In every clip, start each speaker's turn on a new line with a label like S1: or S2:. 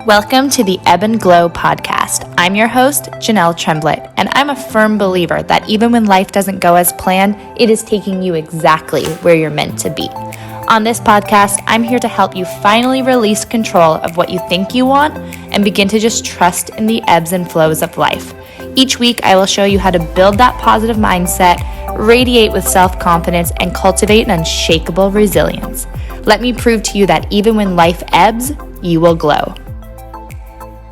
S1: Welcome to the Ebb and Glow podcast. I'm your host, Jenelle Tremblett, and I'm a firm believer that even when life doesn't go as planned, it is taking you exactly where you're meant to be. On this podcast, I'm here to help you finally release control of what you think you want and begin to just trust in the ebbs and flows of life. Each week, I will show you how to build that positive mindset, radiate with self-confidence, and cultivate an unshakable resilience. Let me prove to you that even when life ebbs, you will glow.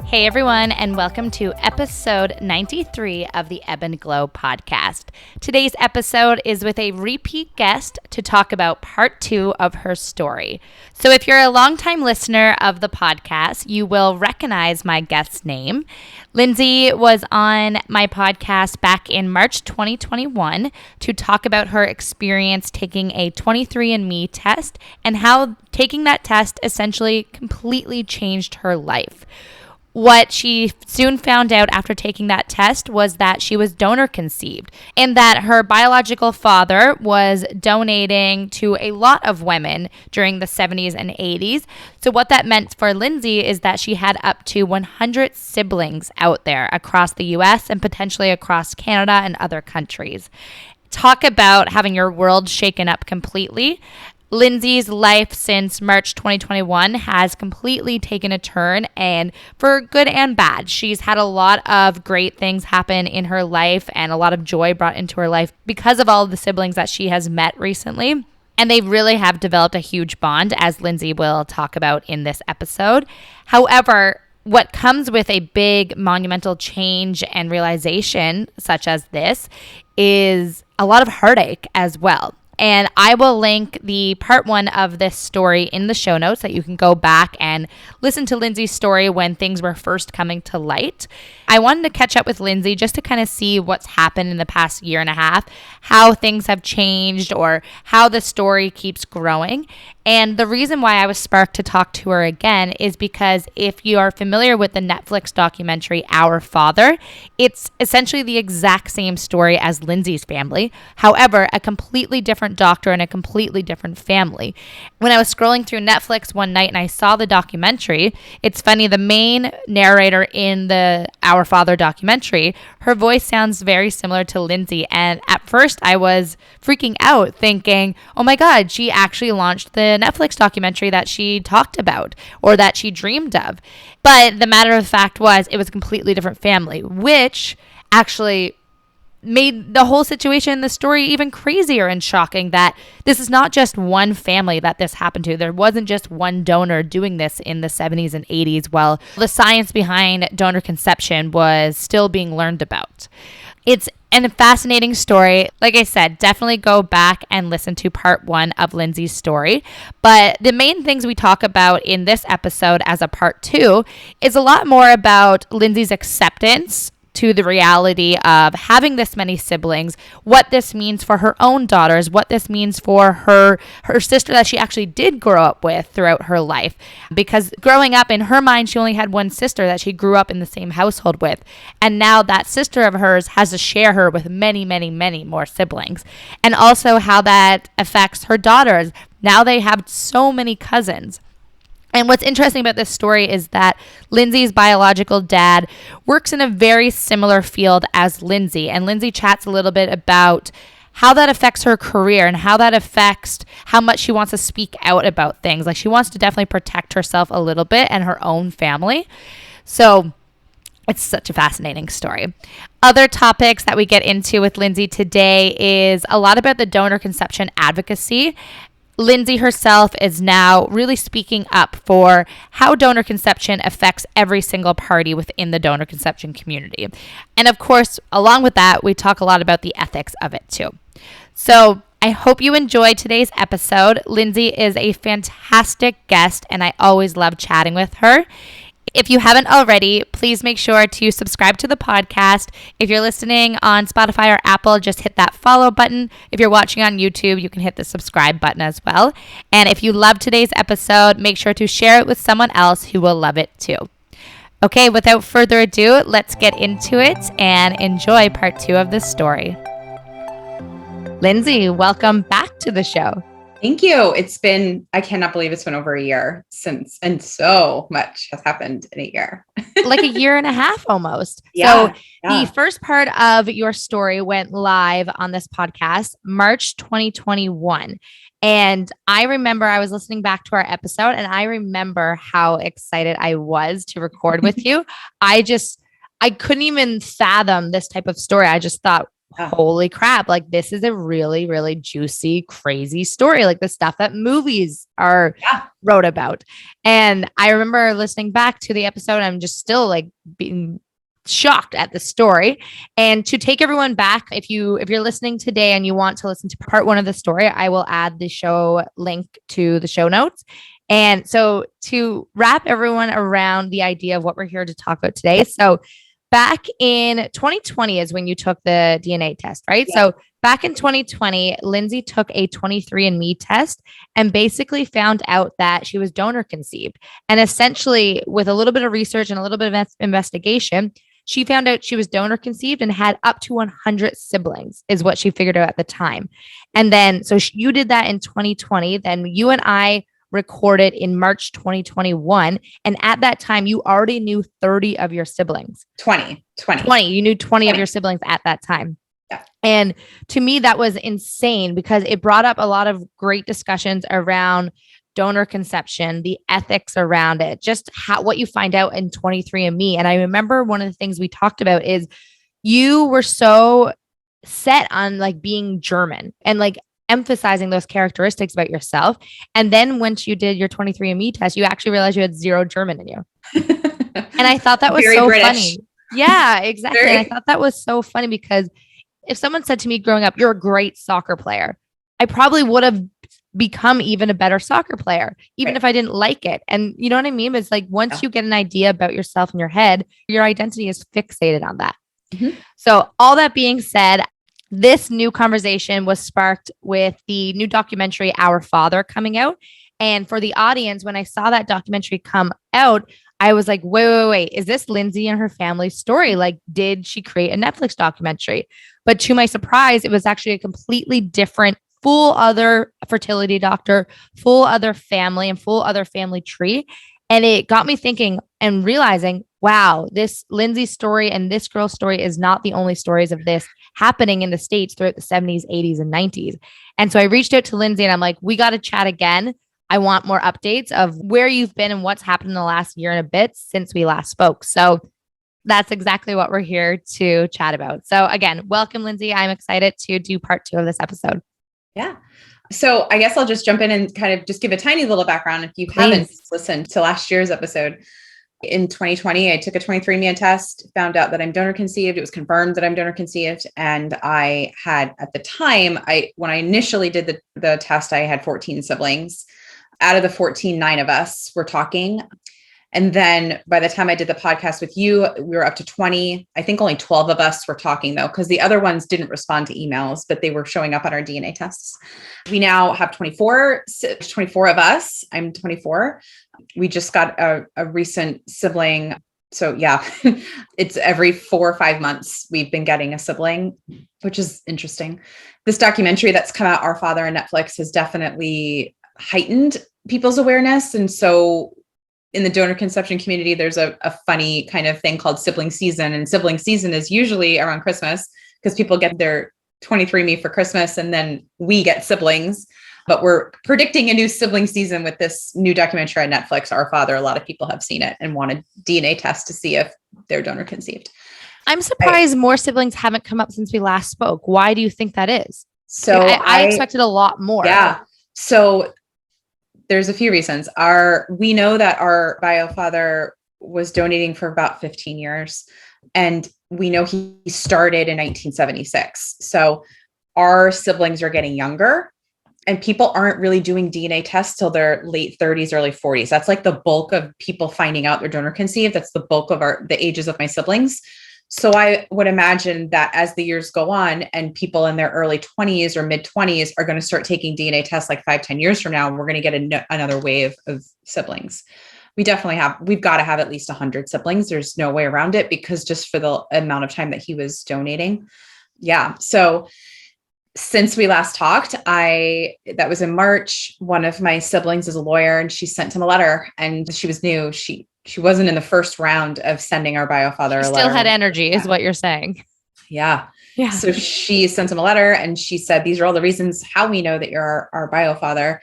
S1: Hey everyone, and welcome to episode 93 of the Ebb and Glow podcast. Today's episode is with a repeat guest to talk about part 2 of her story. So if you're a longtime listener of the podcast, you will recognize my guest's name. Lindsay was on my podcast back in March 2021 to talk about her experience taking a 23andMe test and how taking that test essentially completely changed her life. What she soon found out after taking that test was that she was donor conceived and that her biological father was donating to a lot of women during the 70s and 80s. So what that meant for Lindsay is that she had up to 100 siblings out there across the US and potentially across Canada and other countries. Talk about having your world shaken up completely. Lindsay's life since March 2021 has completely taken a turn, and for good and bad. She's had a lot of great things happen in her life and a lot of joy brought into her life because of all of the siblings that she has met recently. And they really have developed a huge bond, as Lindsay will talk about in this episode. However, what comes with a big monumental change and realization such as this is a lot of heartache as well. And I will link the part 1 of this story in the show notes that you can go back and listen to Lindsay's story when things were first coming to light. I wanted to catch up with Lindsay just to kind of see what's happened in the past year and a half, how things have changed or how the story keeps growing. And the reason why I was sparked to talk to her again is because if you are familiar with the Netflix documentary Our Father, it's essentially the exact same story as Lindsay's family. However, a completely different doctor and a completely different family. When I was scrolling through Netflix one night and I saw the documentary, it's funny, the main narrator in the Our Father documentary, her voice sounds very similar to Lindsay. And at first I was freaking out thinking, oh my God, she actually launched the Netflix documentary that she talked about or that she dreamed of. But the matter of fact was it was a completely different family, which actually made the whole situation in the story even crazier and shocking that this is not just one family that this happened to. There wasn't just one donor doing this in the 70s and 80s while the science behind donor conception was still being learned about. It's a fascinating story. Like I said, definitely go back and listen to part 1 of Lindsay's story. But the main things we talk about in this episode as a part 2 is a lot more about Lindsay's acceptance to the reality of having this many siblings, what this means for her own daughters, what this means for her sister that she actually did grow up with throughout her life. Because growing up, in her mind, she only had one sister that she grew up in the same household with. And now that sister of hers has to share her with many, many, many more siblings. And also how that affects her daughters. Now they have so many cousins. And what's interesting about this story is that Lindsay's biological dad works in a very similar field as Lindsay. And Lindsay chats a little bit about how that affects her career and how that affects how much she wants to speak out about things. Like she wants to definitely protect herself a little bit and her own family. So it's such a fascinating story. Other topics that we get into with Lindsay today is a lot about the donor conception advocacy. Lindsay herself is now really speaking up for how donor conception affects every single party within the donor conception community. And of course, along with that, we talk a lot about the ethics of it too. So I hope you enjoyed today's episode. Lindsay is a fantastic guest, and I always love chatting with her. If you haven't already, please make sure to subscribe to the podcast. If you're listening on Spotify or Apple, just hit that follow button. If you're watching on YouTube, you can hit the subscribe button as well. And if you love today's episode, make sure to share it with someone else who will love it too. Okay, without further ado, let's get into it and enjoy part 2 of this story. Lindsay, welcome back to the show.
S2: Thank you. I cannot believe it's been over a year since, and so much has happened in a year.
S1: Like a year and a half almost.
S2: Yeah,
S1: So the first part of your story went live on this podcast, March 2021. And I remember I was listening back to our episode and I remember how excited I was to record with you. I couldn't even fathom this type of story. I just thought, holy crap, like this is a really, really juicy, crazy story, like the stuff that movies are wrote about. And I remember listening back to the episode, I'm just still like being shocked at the story. And to take everyone back, if you're listening today and you want to listen to part one of the story, I will add the show link to the show notes. And so to wrap everyone around the idea of what we're here to talk about today. So back in 2020 is when you took the DNA test, right? Yeah. So back in 2020, Lindsay took a 23andMe test and basically found out that she was donor conceived. And essentially, with a little bit of research and a little bit of investigation, she found out she was donor conceived and had up to 100 siblings, is what she figured out at the time. And then, so you did that in 2020. Then you and I recorded in March 2021. And at that time, you already knew 30 of your siblings.
S2: 20.
S1: You knew 20 of your siblings at that time.
S2: Yeah.
S1: And to me, that was insane because it brought up a lot of great discussions around donor conception, the ethics around it, just what you find out in 23andMe. And I remember one of the things we talked about is you were so set on like being German and like emphasizing those characteristics about yourself. And then once you did your 23andMe test, you actually realized you had 0 German in you. And I thought that was so British. Funny. Yeah, exactly. And I thought that was so funny because if someone said to me growing up, you're a great soccer player, I probably would have become even a better soccer player, even if I didn't like it. And you know what I mean? It's like once you get an idea about yourself in your head, your identity is fixated on that. Mm-hmm. So all that being said, this new conversation was sparked with the new documentary, Our Father, coming out. And for the audience, when I saw that documentary come out, I was like, wait, is this Lindsay and her family's story? Like, did she create a Netflix documentary? But to my surprise, it was actually a completely different, full other fertility doctor, full other family and full other family tree. And it got me thinking and realizing, wow, this Lindsay story and this girl's story is not the only stories of this happening in the States throughout the 70s, 80s, and 90s. And so I reached out to Lindsay and I'm like, we got to chat again. I want more updates of where you've been and what's happened in the last year and a bit since we last spoke. So that's exactly what we're here to chat about. So again, welcome, Lindsay. I'm excited to do part 2 of this episode.
S2: Yeah. So I guess I'll just jump in and kind of just give a tiny little background if you haven't listened to last year's episode. In 2020, I took a 23andMe test, found out that I'm donor conceived. It was confirmed that I'm donor conceived. And I had, at the time, when I initially did the test, I had 14 siblings. Out of the 14, 9 of us were talking. And then by the time I did the podcast with you, we were up to 20. I think only 12 of us were talking though, because the other ones didn't respond to emails, but they were showing up on our DNA tests. We now have 24 of us. I'm 24. We just got a recent sibling. So yeah, it's every 4 or 5 months we've been getting a sibling, which is interesting. This documentary that's come out, Our Father, on Netflix, has definitely heightened people's awareness. And so in the donor conception community, there's a funny kind of thing called sibling season. And sibling season is usually around Christmas because people get their 23andMe for Christmas and then we get siblings. But we're predicting a new sibling season with this new documentary on Netflix, Our Father. A lot of people have seen it and want a DNA test to see if they're donor conceived.
S1: I'm surprised more siblings haven't come up since we last spoke. Why do you think that is?
S2: So
S1: I expected a lot more.
S2: Yeah. So there's a few reasons. We know that our bio father was donating for about 15 years. And we know he started in 1976. So our siblings are getting younger and people aren't really doing DNA tests till their late 30s, early 40s. That's like the bulk of people finding out they're donor conceived. That's the bulk of the ages of my siblings. So I would imagine that as the years go on and people in their early 20s or mid 20s are going to start taking DNA tests like 5-10 years from now, we're going to get another wave of siblings. We've got to have at least 100 siblings. There's no way around it because just for the amount of time that he was donating. Yeah. So since we last talked, that was in March. One of my siblings is a lawyer and she sent him a letter, and she was new. She wasn't in the first round of sending our bio father a letter.
S1: Still had energy is what you're saying.
S2: Yeah.
S1: Yeah.
S2: So she sent him a letter and she said, these are all the reasons how we know that you're our bio father.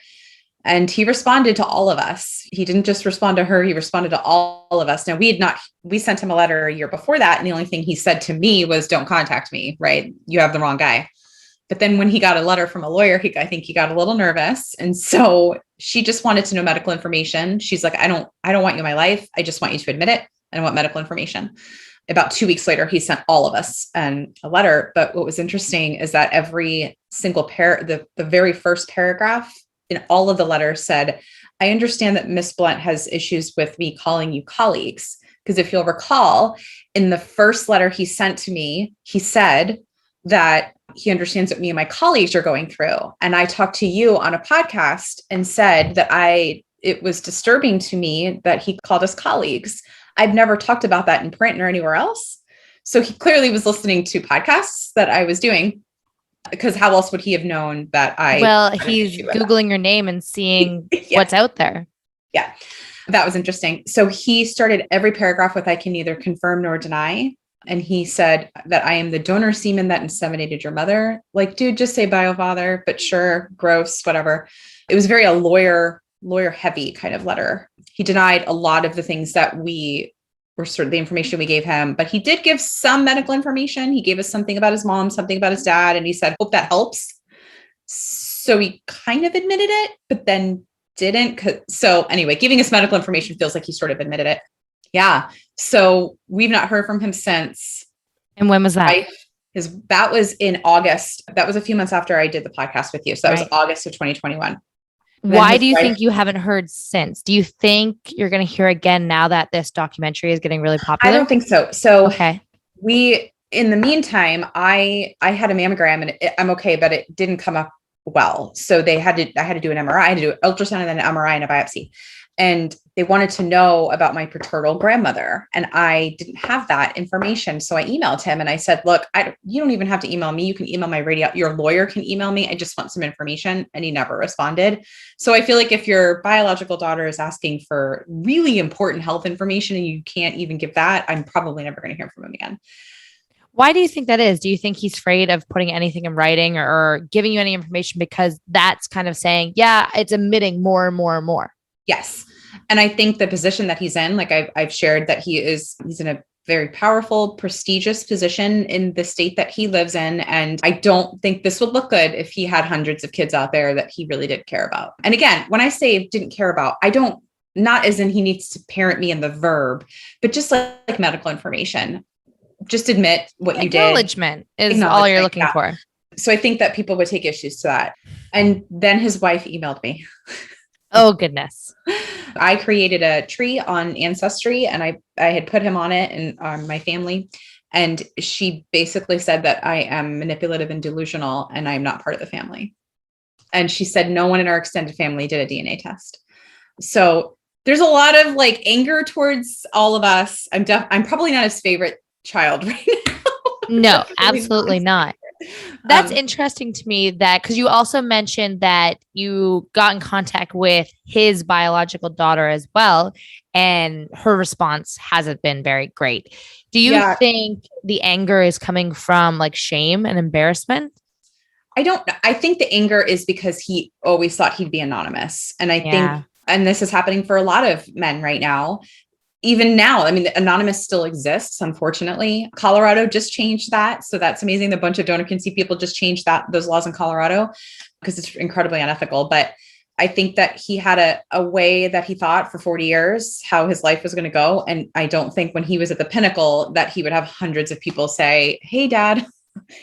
S2: And he responded to all of us. He didn't just respond to her. He responded to all of us. Now we sent him a letter a year before that. And the only thing he said to me was, don't contact me, right? You have the wrong guy. But then when he got a letter from a lawyer, I think he got a little nervous. And so she just wanted to know medical information. She's like, I don't want you in my life. I just want you to admit it. I want medical information. About 2 weeks later, he sent all of us a letter. But what was interesting is that every single the very first paragraph in all of the letters said, I understand that Miss Blount has issues with me calling you colleagues. Because if you'll recall, in the first letter he sent to me, he said that he understands what me and my colleagues are going through. And I talked to you on a podcast and said that it was disturbing to me that he called us colleagues. I've never talked about that in print or anywhere else. So he clearly was listening to podcasts that I was doing, because how else would he have known that
S1: he's Googling your name and seeing what's out there.
S2: Yeah. That was interesting. So he started every paragraph with, I can neither confirm nor deny. And he said that I am the donor semen that inseminated your mother. Like, dude, just say bio father, but sure, gross, whatever. It was very a lawyer heavy kind of letter. He denied a lot of the things that we were sort of the information we gave him, but he did give some medical information. He gave us something about his mom, something about his dad. And he said, hope that helps. So he kind of admitted it, but then didn't. So anyway, giving us medical information feels like he sort of admitted it. Yeah. So we've not heard from him since.
S1: And when was that?
S2: That was in August. That was a few months after I did the podcast with you. So that was August of 2021.
S1: Why do you think you haven't heard since? Do you think you're going to hear again now that this documentary is getting really popular?
S2: I don't think so. So
S1: okay.
S2: In the meantime, I had a mammogram and I'm okay, but it didn't come up well. So I had to do an MRI, I had to do an ultrasound and then an MRI and a biopsy. And they wanted to know about my paternal grandmother. And I didn't have that information. So I emailed him and I said, look, you don't even have to email me. You can email my your lawyer can email me. I just want some information. And he never responded. So I feel like if your biological daughter is asking for really important health information and you can't even give that, I'm probably never going to hear from him again.
S1: Why do you think that is? Do you think he's afraid of putting anything in writing or giving you any information because that's kind of saying, yeah, it's admitting more and more and more?
S2: Yes. And I think the position that he's in, like I've shared that he's in a very powerful, prestigious position in the state that he lives in. And I don't think this would look good if he had hundreds of kids out there that he really did care about. And again, when I say didn't care about, not as in he needs to parent me in the verb, but just like medical information. Just admit what you did.
S1: Acknowledgement is all you're looking for.
S2: So I think that people would take issues to that. And then his wife emailed me.
S1: Oh, goodness.
S2: I created a tree on Ancestry and I had put him on it and my family. And she basically said that I am manipulative and delusional and I'm not part of the family. And she said no one in our extended family did a DNA test. So there's a lot of like anger towards all of us. I'm probably not his favorite child right now.
S1: No, absolutely not. That's interesting to me that because you also mentioned that you got in contact with his biological daughter as well, and her response hasn't been very great. Do you think the anger is coming from like shame and embarrassment?
S2: I think the anger is because he always thought he'd be anonymous. And I think, and this is happening for a lot of men right now. Even now, I mean, anonymous still exists, unfortunately. Colorado just changed that. So that's amazing. The bunch of donor conceived people just changed those laws in Colorado because it's incredibly unethical. But I think that he had a way that he thought for 40 years how his life was going to go. And I don't think when he was at the pinnacle that he would have hundreds of people say, hey, dad,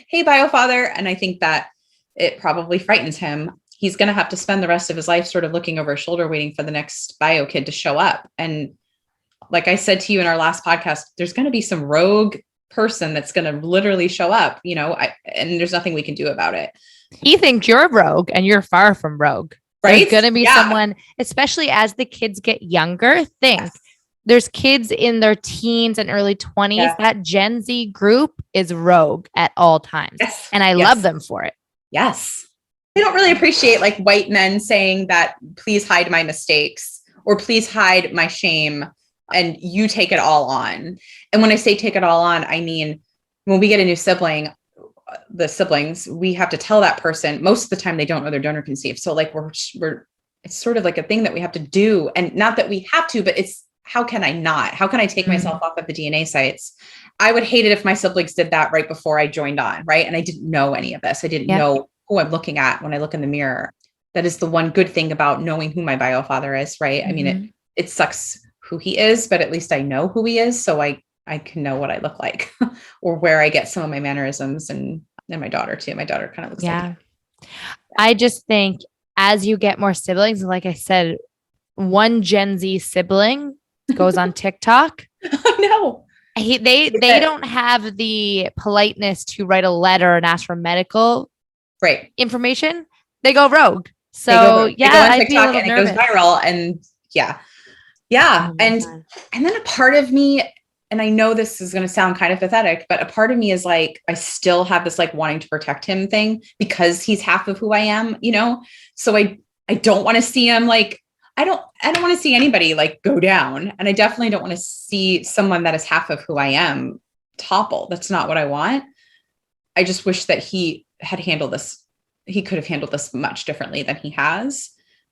S2: hey, biofather. And I think that it probably frightens him. He's going to have to spend the rest of his life sort of looking over his shoulder, waiting for the next bio kid to show up. And like I said to you in our last podcast, there's going to be some rogue person that's going to literally show up, and there's nothing we can do about it.
S1: He thinks you're rogue and you're far from rogue. Right? There's going to be someone, especially as the kids get younger, there's kids in their teens and early 20s. That Gen Z group is rogue at all times. And I love them for it.
S2: Yes. They don't really appreciate like white men saying that, please hide my mistakes or please hide my shame and you take it all on. And when I say take it all on, I mean, when we get a new sibling, the siblings, we have to tell that person most of the time they don't know they're donor conceived. So like it's sort of like a thing that we have to do. And not that we have to, but it's, how can I not? How can I take myself off of the DNA sites? I would hate it if my siblings did that right before I joined on, right? And I didn't know any of this. I didn't know who I'm looking at when I look in the mirror. That is the one good thing about knowing who my biofather is, right? I mean, it sucks who he is, but at least I know who he is. So I can know what I look like or where I get some of my mannerisms, and my daughter too. My daughter kind of looks like him.
S1: I just think as you get more siblings, like I said, one Gen Z sibling goes on TikTok.
S2: I know.
S1: They don't have the politeness to write a letter and ask for medical information. They go rogue. So
S2: they go on
S1: I'd be a little
S2: and
S1: nervous.
S2: It goes viral, and oh and then a part of me, and I know this is going to sound kind of pathetic, but a part of me is like, I still have this like wanting to protect him thing because he's half of who I am, you know? So I don't want to see him like, I don't want to see anybody like go down. And I definitely don't want to see someone that is half of who I am topple. That's not what I want. I just wish that he had handled this. He could have handled this much differently than he has.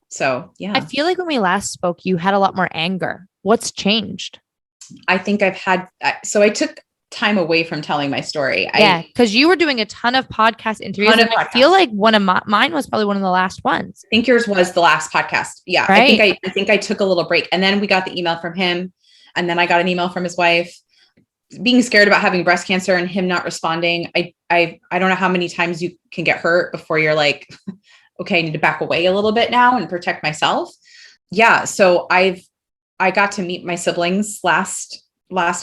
S2: So, yeah.
S1: I feel like when we last spoke, you had a lot more anger. What's changed?
S2: I think so I took time away from telling my story.
S1: Because you were doing a ton of podcast interviews. And I feel like one of mine was probably one of the last ones.
S2: I think yours was the last podcast. Yeah.
S1: Right.
S2: I think I took a little break, and then we got the email from him, and then I got an email from his wife being scared about having breast cancer and him not responding. I don't know how many times you can get hurt before you're like, okay, I need to back away a little bit now and protect myself. Yeah. So I got to meet my siblings last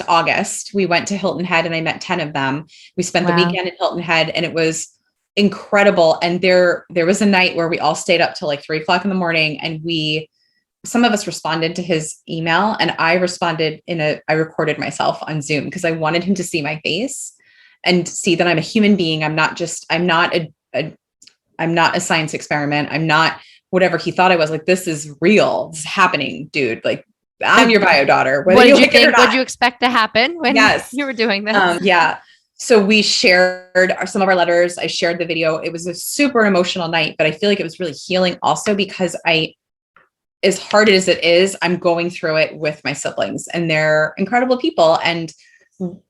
S2: August. We went to Hilton Head and I met 10 of them. We spent the weekend in Hilton Head and it was incredible. And there was a night where we all stayed up till like 3:00 in the morning, and some of us responded to his email, and I responded I recorded myself on Zoom because I wanted him to see my face and see that I'm a human being. I'm not a science experiment. I'm not whatever he thought I was. Like, this is real. This is happening, dude. Like, I'm your bio daughter.
S1: What did you think? What did you expect to happen when you were doing this?
S2: So we shared some of our letters. I shared the video. It was a super emotional night, but I feel like it was really healing also because as hard as it is, I'm going through it with my siblings, and they're incredible people. And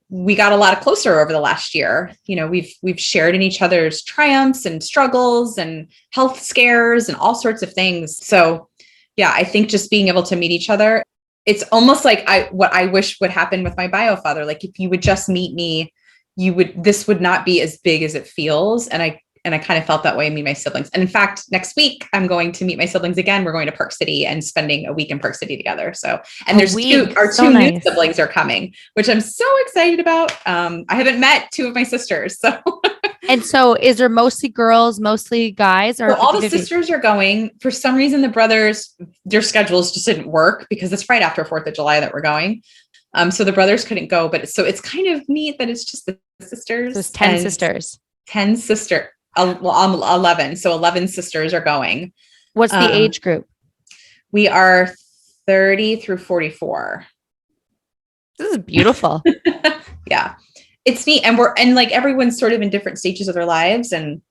S2: we got a lot closer over the last year. You know, we've shared in each other's triumphs and struggles and health scares and all sorts of things. So yeah, I think just being able to meet each other, it's almost like what I wish would happen with my biofather. Like, if you would just meet me, this would not be as big as it feels. And I kind of felt that way, me and my siblings. And in fact, next week, I'm going to meet my siblings again. We're going to Park City and spending a week in Park City together. So, and there's two new siblings are coming, which I'm so excited about. I haven't met two of my sisters. So,
S1: and so is there mostly girls, mostly guys? Or
S2: all the sisters are going. For some reason, the brothers, their schedules just didn't work because it's right after 4th of July that we're going. So the brothers couldn't go, but it's kind of neat that it's just the sisters.
S1: There's 10 sisters.
S2: 10 sisters. 11. So 11 sisters are going.
S1: What's the age group?
S2: We are 30 through 44.
S1: This is beautiful.
S2: Yeah, it's neat. And like everyone's sort of in different stages of their lives. And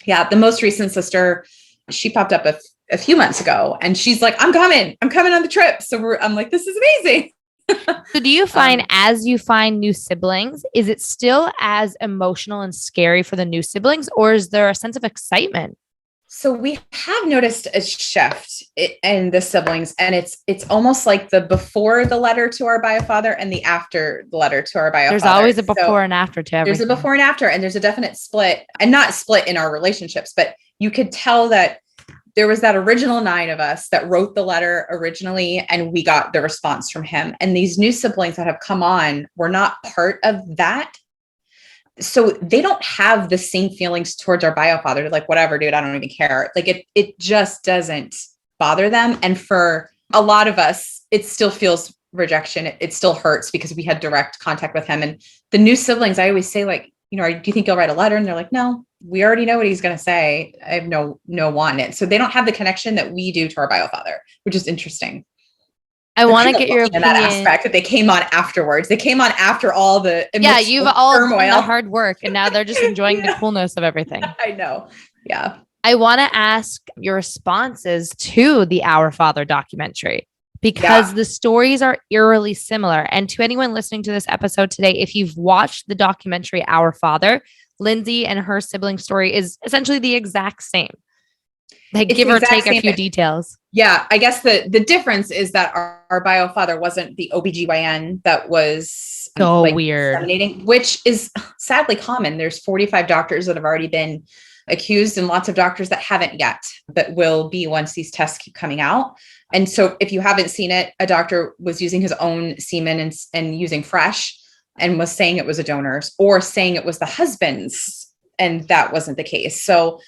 S2: yeah, the most recent sister, she popped up a few months ago, and she's like, I'm coming on the trip. So I'm like, this is amazing.
S1: So do you find as you find new siblings, is it still as emotional and scary for the new siblings, or is there a sense of excitement?
S2: So we have noticed a shift in the siblings, and it's almost like the before the letter to our biofather and the after the letter to our biofather.
S1: There's always a before and after to everything.
S2: There's a before and after, and there's a definite split, and not split in our relationships, but you could tell that there was that original 9 of us that wrote the letter originally, and we got the response from him. And these new siblings that have come on were not part of that. So they don't have the same feelings towards our biofather. They're like, whatever, dude, I don't even care. Like it just doesn't bother them. And for a lot of us, it still feels rejection. It still hurts because we had direct contact with him. And the new siblings, I always say, like, you know, do you think you'll write a letter? And they're like, no. we already know what he's going to say. I have no want in it. So they don't have the connection that we do to our biofather, which is interesting.
S1: I want to get your opinion.
S2: In that aspect that they came on afterwards. They came on after all the
S1: you've all done the hard work, and now they're just enjoying the coolness of everything.
S2: I know. Yeah.
S1: I want to ask your responses to the Our Father documentary, because the stories are eerily similar. And to anyone listening to this episode today, if you've watched the documentary Our Father, Lindsay and her sibling story is essentially the exact same. Like, give or take a few details.
S2: Yeah. I guess the difference is that our biofather wasn't the OBGYN that was
S1: so weird,
S2: which is sadly common. There's 45 doctors that have already been accused and lots of doctors that haven't yet, but will be once these tests keep coming out. And so if you haven't seen it, a doctor was using his own semen and using fresh and was saying it was a donor's, or saying it was the husband's, and that wasn't the case. So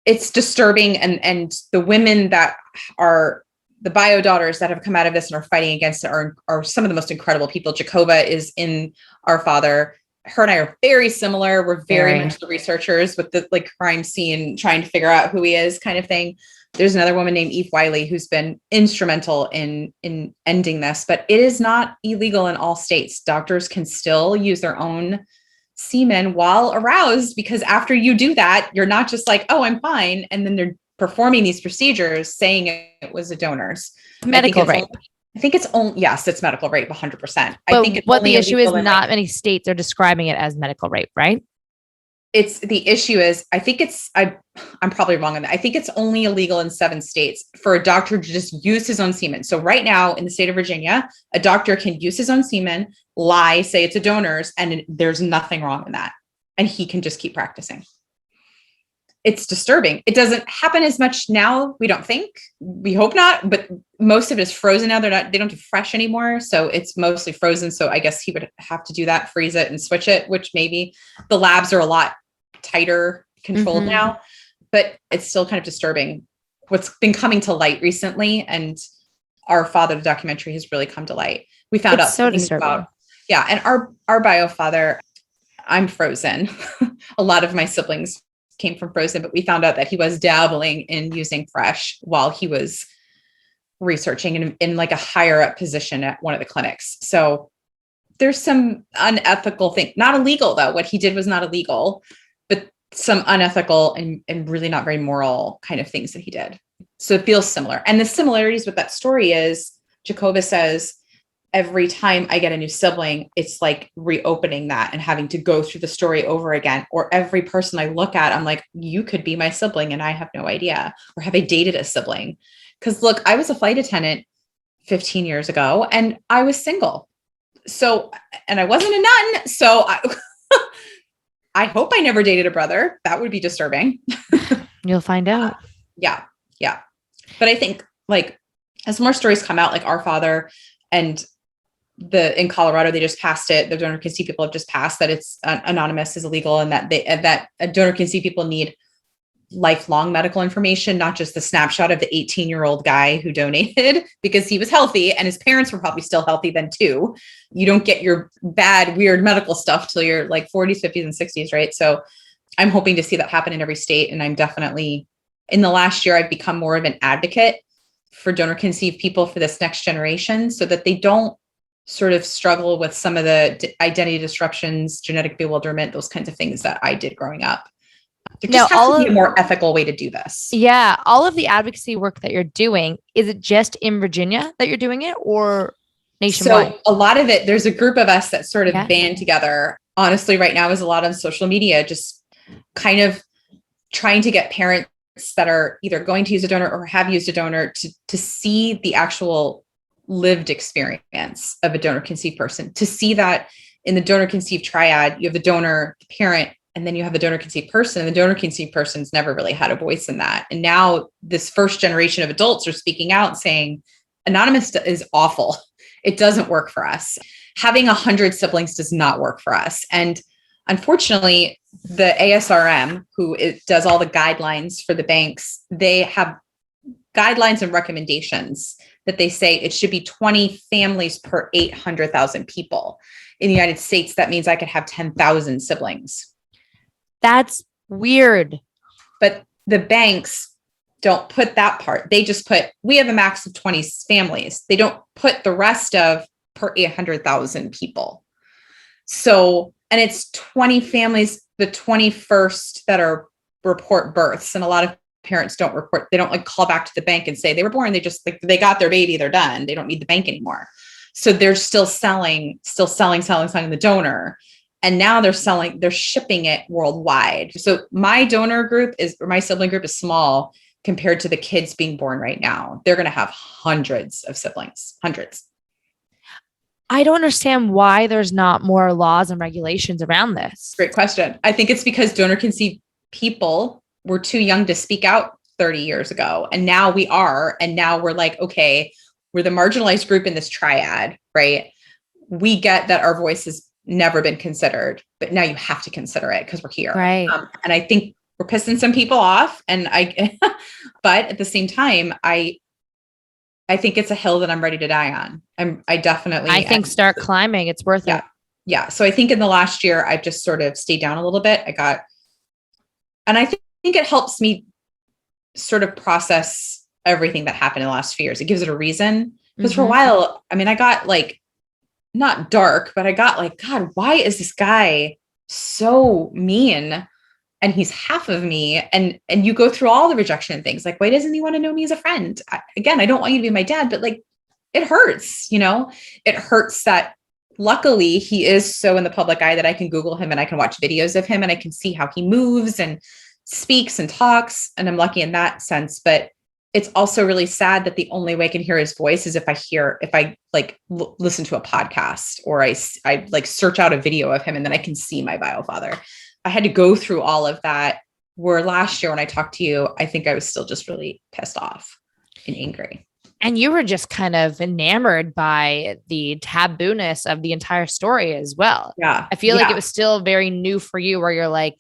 S2: it's disturbing. And the women that are the bio daughters that have come out of this and are fighting against it are some of the most incredible people. Jacoba is in Our Father. Her and I are very similar. We're very much the researchers with the crime scene, trying to figure out who he is kind of thing. There's another woman named Eve Wiley who's been instrumental in ending this, but it is not illegal in all states. Doctors can still use their own semen while aroused, because after you do that, you're not just like, oh, I'm fine. And then they're performing these procedures saying it was a donor's.
S1: Medical rape.
S2: I think it's only, yes, it's medical rape, 100%.
S1: But I think what the issue is, not many states are describing it as medical rape, right?
S2: It's the issue is, I think it's, I'm probably wrong on that. I think it's only illegal in 7 states for a doctor to just use his own semen. So right now in the state of Virginia, a doctor can use his own semen, lie, say it's a donor's, and there's nothing wrong in that. And he can just keep practicing. It's disturbing. It doesn't happen as much now. We don't think, we hope not, but most of it is frozen now. They don't do fresh anymore. So it's mostly frozen. So I guess he would have to do that, freeze it and switch it, which maybe the labs are a lot tighter controlled now, but it's still kind of disturbing what's been coming to light recently. And Our Father, the documentary, has really come to light. We found out
S1: so disturbing.
S2: And our biofather, I'm frozen. A lot of my siblings came from frozen, but we found out that he was dabbling in using fresh while he was researching in like a higher up position at one of the clinics. So there's some unethical thing, not illegal though. What he did was not illegal, but some unethical and really not very moral kind of things that he did. So it feels similar. And the similarities with that story is Jacoba says, every time I get a new sibling, it's like reopening that and having to go through the story over again. Or every person I look at, I'm like, you could be my sibling and I have no idea. Or have I dated a sibling? Because look, I was a flight attendant 15 years ago and I was single. So, and I wasn't a nun. So I hope I never dated a brother. That would be disturbing.
S1: You'll find out.
S2: Yeah. But I think as more stories come out, like Our Father and in Colorado, they just passed it. The donor conceived people have just passed that it's anonymous is illegal, and that that a donor conceived people need lifelong medical information, not just the snapshot of the 18-year-old guy who donated because he was healthy and his parents were probably still healthy then too. You don't get your bad, weird medical stuff till you're like 40s, 50s, and 60s, right? So I'm hoping to see that happen in every state. And I'm definitely, in the last year, I've become more of an advocate for donor conceived people for this next generation so that they don't sort of struggle with some of the identity disruptions, genetic bewilderment, those kinds of things that I did growing up. There just has to be a more ethical way to do this.
S1: Yeah. All of the advocacy work that you're doing, is it just in Virginia that you're doing it or nationwide?
S2: So a lot of it, there's a group of us that sort of band together. Honestly, right now is a lot on social media, just kind of trying to get parents that are either going to use a donor or have used a donor to see the actual lived experience of a donor conceived person, to see that in the donor conceived triad, you have the donor, the parent, and then you have the donor conceived person. And the donor conceived person's never really had a voice in that. And now this first generation of adults are speaking out saying, anonymous is awful. It doesn't work for us. Having 100 siblings does not work for us. And unfortunately, the ASRM, who does all the guidelines for the banks, they have guidelines and recommendations that they say it should be 20 families per 800,000 people. In the United States, that means I could have 10,000 siblings.
S1: That's Weird.
S2: But the banks don't put that part. They just put, we have a max of 20 families. They don't put the rest of per 800,000 people. So, and it's 20 families, the 21st that are report births. And a lot of parents don't report, they don't like call back to the bank and say they were born. They just like, they got their baby, they're done. They don't need the bank anymore. So they're still selling the donor. And now they're shipping it worldwide. So my donor group or my sibling group is small compared to the kids being born right now. They're going to have hundreds of siblings, hundreds.
S1: I don't understand why there's not more laws and regulations around this.
S2: Great question. I think it's because donor conceived people were too young to speak out 30 years ago. And now we are. And now we're like, okay, we're the marginalized group in this triad, right? We get that our voice has never been considered, but now you have to consider it because we're here.
S1: Right.
S2: And I think we're pissing some people off. And but at the same time, I think it's a hill that I'm ready to die on. I think
S1: start climbing. It's worth it.
S2: Yeah. So I think in the last year, I've just sort of stayed down a little bit. And I think it helps me sort of process everything that happened in the last few years. It gives it a reason. Because for a while, I mean, I got like, not dark, but I got like, God, why is this guy so mean? And he's half of me. And you go through all the rejection things. Like, why doesn't he want to know me as a friend? Again, I don't want you to be my dad, but like, it hurts, it hurts that luckily he is so in the public eye that I can Google him and I can watch videos of him and I can see how he moves and speaks and talks. And I'm lucky in that sense, but it's also really sad that the only way I can hear his voice is if I listen to a podcast or I like search out a video of him and then I can see my bio father. I had to go through all of that, where last year when I talked to you, I think I was still just really pissed off and angry.
S1: And you were just kind of enamored by the tabooness of the entire story as well.
S2: Yeah.
S1: I feel like it was still very new for you, where you're like,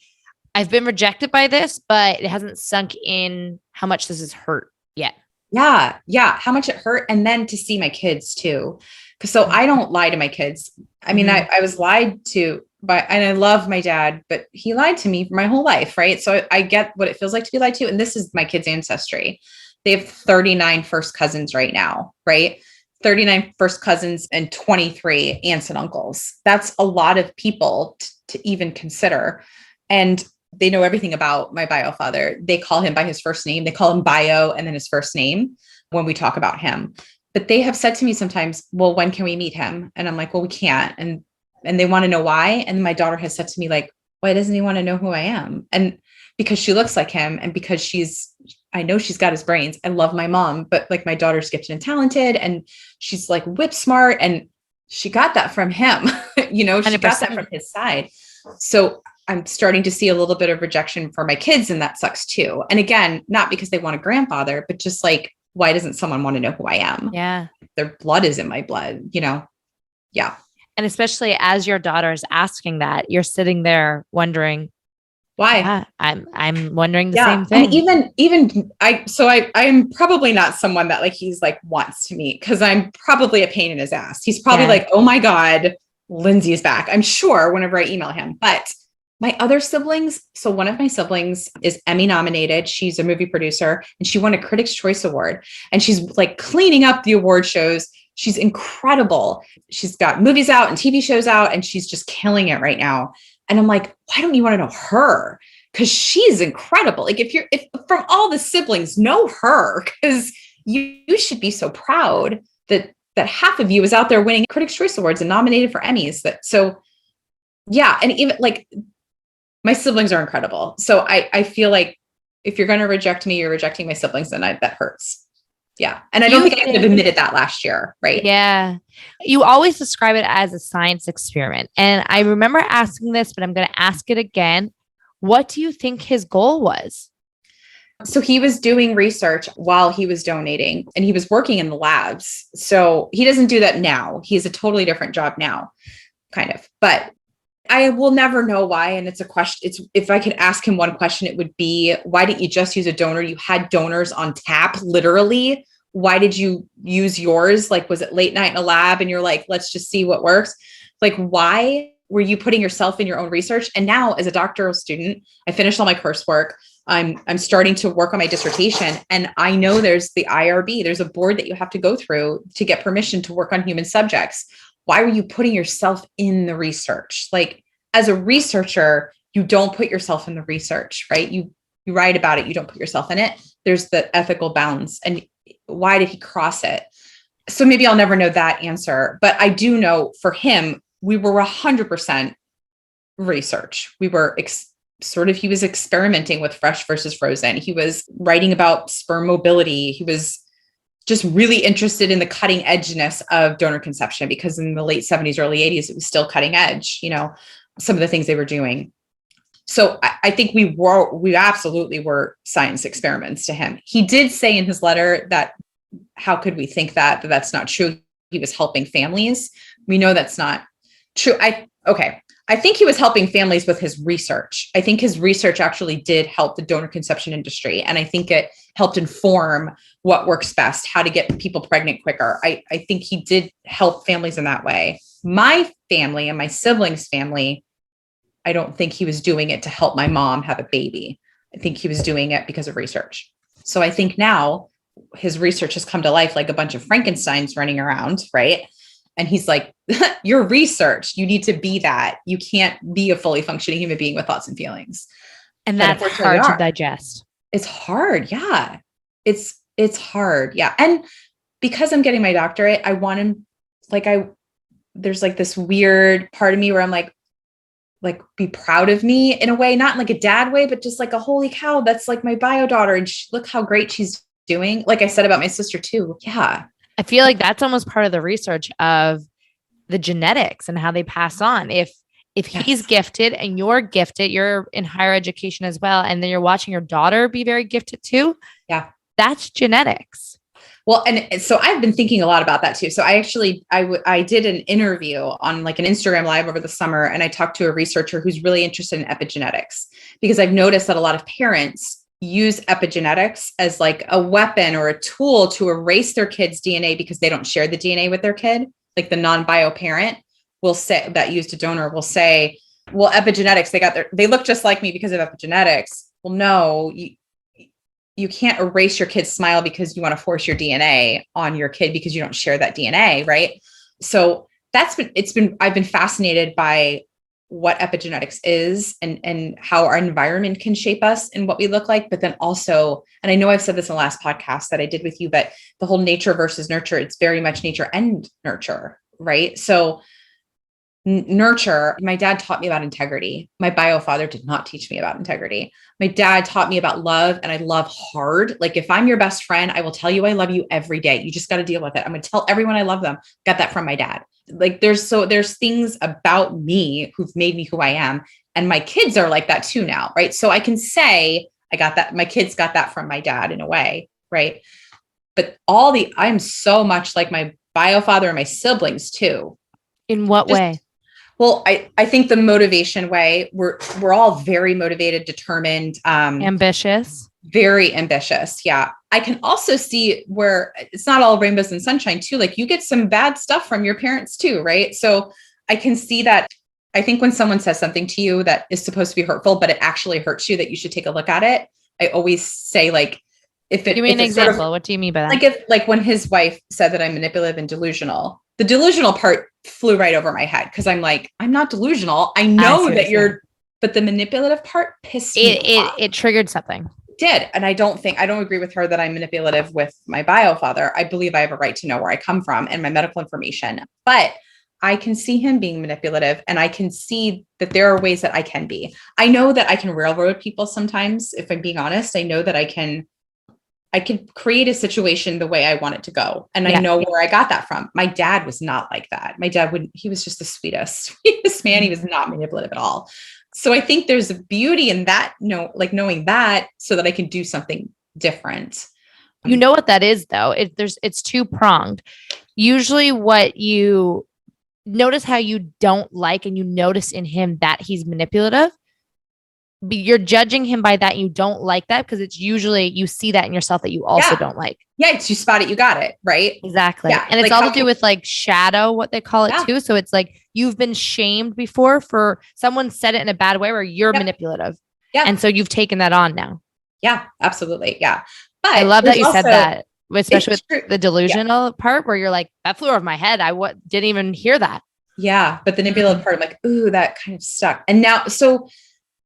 S1: I've been rejected by this, but it hasn't sunk in how much this has hurt yet.
S2: Yeah. Yeah. How much it hurt. And then to see my kids too. So I don't lie to my kids. I mean, I was lied to and I love my dad, but he lied to me my whole life. Right. So I get what it feels like to be lied to. And this is my kids' ancestry. They have 39 first cousins right now. Right. 39 first cousins and 23 aunts and uncles. That's a lot of people to even consider. And they know everything about my bio father. They call him by his first name. They call him bio and then his first name when we talk about him. But they have said to me sometimes, well, when can we meet him? And I'm like, well, we can't. And they want to know why. And my daughter has said to me, like, why doesn't he want to know who I am? And because she looks like him and because I know she's got his brains. I love my mom, but like my daughter's gifted and talented and she's like whip smart. And she got that from him, she 100%. Got that from his side. So I'm starting to see a little bit of rejection for my kids, and that sucks too. And again, not because they want a grandfather, but just like, why doesn't someone want to know who I am?
S1: Yeah.
S2: Their blood is in my blood, Yeah.
S1: And especially as your daughter is asking that, you're sitting there wondering
S2: why.
S1: Yeah, I'm wondering the same thing.
S2: And even I'm probably not someone that like he's like wants to meet, because I'm probably a pain in his ass. He's probably like, oh my God, Lindsay is back. I'm sure whenever I email him. But my other siblings, so one of my siblings is Emmy nominated. She's a movie producer and she won a Critics' Choice Award. And she's like cleaning up the award shows. She's incredible. She's got movies out and TV shows out and she's just killing it right now. And I'm like, why don't you want to know her? Because she's incredible. Like if from all the siblings, know her, because you should be so proud that half of you is out there winning Critics' Choice Awards and nominated for Emmys. Yeah. And even like my siblings are incredible. So I feel like if you're going to reject me, you're rejecting my siblings, and that hurts. Yeah. And I don't think I could have admitted that last year. Right.
S1: Yeah. You always describe it as a science experiment. And I remember asking this, but I'm going to ask it again. What do you think his goal was?
S2: So he was doing research while he was donating, and he was working in the labs. So he doesn't do that now. He has a totally different job now, kind of. But I will never know why. And it's a question. If I could ask him one question, it would be, why didn't you just use a donor? You had donors on tap, literally. Why did you use yours? Like, was it late night in a lab and you're like, let's just see what works? Like, why? were you putting yourself in your own research? And now as a doctoral student, I finished all my coursework. I'm starting to work on my dissertation, and I know there's the IRB, there's a board that you have to go through to get permission to work on human subjects. Why were you putting yourself in the research? Like, as a researcher, you don't put yourself in the research, right? You write about it, you don't put yourself in it. There's the ethical bounds. And why did he cross it? So maybe I'll never know that answer, but I do know for him, we were 100% research. We were he was experimenting with fresh versus frozen. He was writing about sperm mobility. He was just really interested in the cutting edgeness of donor conception, because in the late 70s, early 80s, it was still cutting edge, some of the things they were doing. So I think we absolutely were science experiments to him. He did say in his letter that, how could we think that that's not true? He was helping families. We know that's not true. I think he was helping families with his research. I think his research actually did help the donor conception industry. And I think it helped inform what works best, how to get people pregnant quicker. I think he did help families in that way. My family and my siblings' family, I don't think he was doing it to help my mom have a baby. I think he was doing it because of research. So I think now his research has come to life like a bunch of Frankensteins running around, right? And he's like, your research, you need to be that. You can't be a fully functioning human being with thoughts and feelings.
S3: And that's hard to digest.
S2: It's hard. Yeah. It's hard. Yeah. And because I'm getting my doctorate, I want him, there's like this weird part of me where I'm like, be proud of me in a way, not like a dad way, but just like a holy cow, that's like my bio daughter. And look how great she's doing. Like I said about my sister too. Yeah.
S3: I feel like that's almost part of the research of the genetics and how they pass on. If he's gifted and you're gifted, you're in higher education as well, and then you're watching your daughter be very gifted too.
S2: Yeah.
S3: That's genetics.
S2: Well, and so I've been thinking a lot about that too. So I did an interview on like an Instagram live over the summer, and I talked to a researcher who's really interested in epigenetics, because I've noticed that a lot of parents use epigenetics as like a weapon or a tool to erase their kid's DNA because they don't share the DNA with their kid. Like the non-bio parent will say that used a donor will say, well, epigenetics, they look just like me because of epigenetics. Well, no, you can't erase your kid's smile because you want to force your DNA on your kid because you don't share that DNA. Right. So I've been fascinated by what epigenetics is and how our environment can shape us and what we look like. But then also, and I know I've said this in the last podcast that I did with you, but the whole nature versus nurture, it's very much nature and nurture, right? So nurture, my dad taught me about integrity. My bio father did not teach me about integrity. My dad taught me about love, and I love hard. Like if I'm your best friend, I will tell you I love you every day. You just got to deal with it. I'm going to tell everyone I love them. Got that from my dad. Like there's things about me who've made me who I am. And my kids are like that too now. Right. So I can say I got that. My kids got that from my dad in a way. Right. But I'm so much like my bio father and my siblings too.
S3: In what way?
S2: Well, I think the motivation way, we're all very motivated, determined,
S3: ambitious,
S2: very ambitious. Yeah. I can also see where it's not all rainbows and sunshine too. Like you get some bad stuff from your parents too. Right. So I can see that. I think when someone says something to you that is supposed to be hurtful, but it actually hurts you, that you should take a look at it. I always say like,
S3: give me an example. What do you mean by that?
S2: Like when his wife said that I'm manipulative and delusional, the delusional part flew right over my head because I'm like, I'm not delusional. I know that but the manipulative part pissed me off.
S3: It triggered something.
S2: It did. And I don't agree with her that I'm manipulative with my bio father. I believe I have a right to know where I come from and my medical information, but I can see him being manipulative, and I can see that there are ways that I can be. I know that I can railroad people sometimes. If I'm being honest, I know that I can create a situation the way I want it to go. And I know where I got that from. My dad was not like that. My dad he was just the sweetest man. He was not manipulative at all. So I think there's a beauty in that, knowing that so that I can do something different.
S3: You know what that is though? It's two-pronged. Usually what you notice how you don't like, and you notice in him that he's manipulative. you're judging him by that. You don't like that because it's usually you see that in yourself that you also don't like.
S2: Yeah. It's you spot it, you got it. Right.
S3: Exactly.
S2: Yeah.
S3: And it's all to do with like shadow, what they call it too. So it's like you've been shamed before for someone said it in a bad way where you're manipulative. Yeah. And so you've taken that on now.
S2: Yeah, absolutely. Yeah. But
S3: I love that you said that, especially with the delusional part where you're like, that flew over my head. I didn't even hear that.
S2: Yeah. But the manipulative part, I'm like, ooh, that kind of stuck. And now,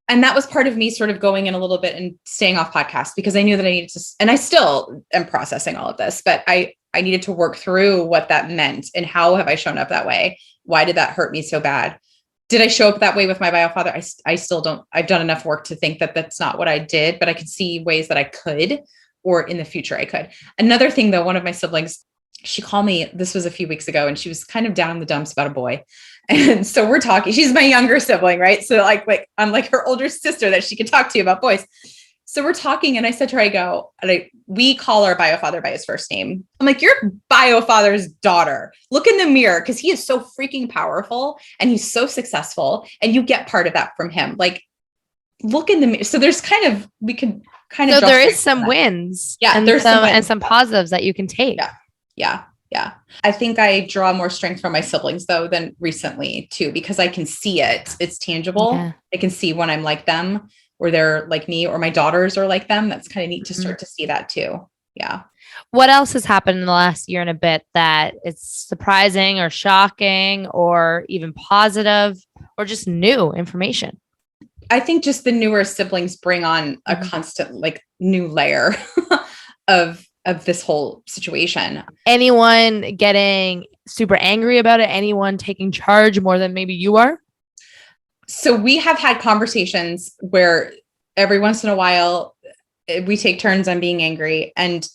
S2: and that was part of me sort of going in a little bit and staying off podcasts because I knew that I needed to, and I still am processing all of this, but I needed to work through what that meant and how have I shown up that way? Why did that hurt me so bad? Did I show up that way with my biofather? I still don't, I've done enough work to think that that's not what I did, but I could see ways that I could, or in the future I could. Another thing though, one of my siblings, she called me, this was a few weeks ago, and she was kind of down in the dumps about a boy. And so we're talking, she's my younger sibling, right? So like I'm like her older sister that she could talk to about boys. So we're talking and I said to her, we call our biofather by his first name. I'm like, you're biofather's daughter. Look in the mirror because he is so freaking powerful and he's so successful and you get part of that from him. Like, look in the mirror. So there's we could kind of.
S3: So there is some wins.
S2: Yeah.
S3: And there's some positives that you can take.
S2: Yeah. Yeah. Yeah. I think I draw more strength from my siblings though than recently too, because I can see it. It's tangible. Yeah. I can see when I'm like them or they're like me or my daughters are like them. That's kind of neat to start to see that too. Yeah.
S3: What else has happened in the last year and a bit that it's surprising or shocking or even positive or just new information?
S2: I think just the newer siblings bring on a constant like new layer of this whole situation. Anyone
S3: getting super angry about it? Anyone taking charge more than maybe you are?
S2: So we have had conversations where every once in a while we take turns on being angry, and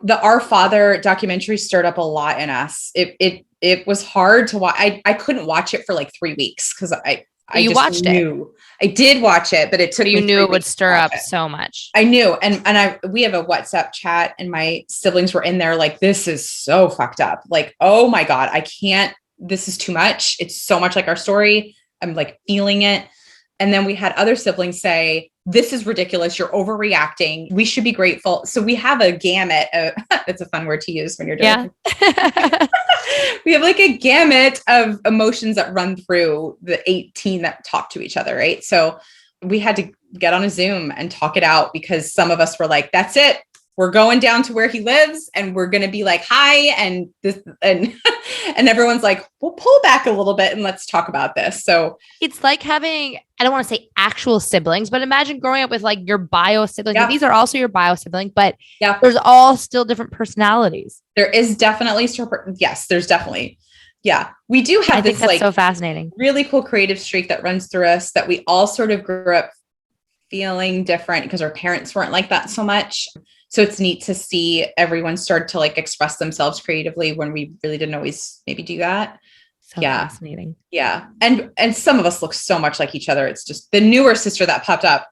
S2: the Our Father documentary stirred up a lot in us. It was hard to watch. I couldn't watch it for like 3 weeks because I
S3: just watched
S2: knew. I did watch it, but it took.
S3: You knew it would stir up so much.
S2: I knew, and we have a WhatsApp chat, and my siblings were in there like, "This is so fucked up." Like, oh my God, I can't. This is too much. It's so much like our story. I'm like feeling it. And then we had other siblings say, "This is ridiculous. You're overreacting. We should be grateful." So we have a gamut of. It's a fun word to use when you're doing. Yeah. We have like a gamut of emotions that run through the 18 that talk to each other, right? So we had to get on a Zoom and talk it out because some of us were like, that's it. We're going down to where he lives and we're going to be like, hi. And this, and everyone's like, we'll pull back a little bit and let's talk about this. So
S3: it's like having, I don't want to say actual siblings, but imagine growing up with like your bio siblings. Yeah. These are also your bio siblings, but there's all still different personalities.
S2: There is definitely, yes, there's definitely. Yeah. We do have this like
S3: so fascinating,
S2: really cool creative streak that runs through us that we all sort of grew up feeling different because our parents weren't like that so much. So it's neat to see everyone start to like express themselves creatively when we really didn't always maybe do that.
S3: So fascinating.
S2: Yeah. And some of us look so much like each other. It's just the newer sister that popped up.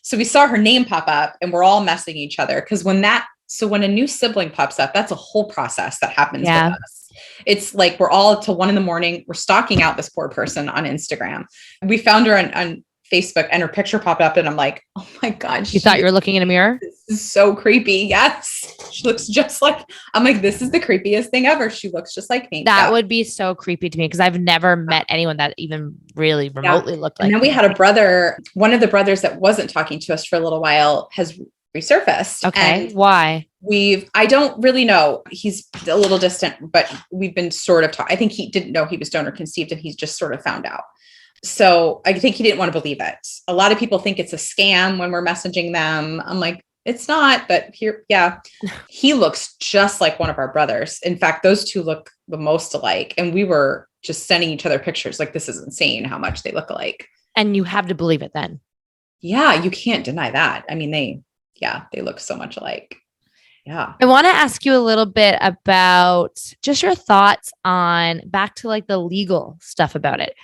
S2: So we saw her name pop up and we're all messing each other. Cause when a new sibling pops up, that's a whole process that happens with us. It's like, we're all till 1 a.m. We're stalking out this poor person on Instagram. We found her on Facebook and her picture popped up and I'm like, oh my God.
S3: You thought you were looking in a mirror?
S2: This is so creepy. Yes. She looks just like, I'm like, this is the creepiest thing ever. She looks just like me.
S3: That would be so creepy to me because I've never met anyone that even really remotely looked like
S2: me. And then we had a brother, one of the brothers that wasn't talking to us for a little while has resurfaced.
S3: Okay. Why?
S2: I don't really know. He's a little distant, but we've been sort of I think he didn't know he was donor conceived and he's just sort of found out. So I think he didn't want to believe it. A lot of people think it's a scam when we're messaging them. I'm like, it's not, but here, yeah, he looks just like one of our brothers. In fact, those two look the most alike. And we were just sending each other pictures. Like, this is insane how much they look alike.
S3: And you have to believe it then.
S2: Yeah. You can't deny that. I mean, they look so much alike. Yeah.
S3: I want to ask you a little bit about just your thoughts on back to like the legal stuff about it.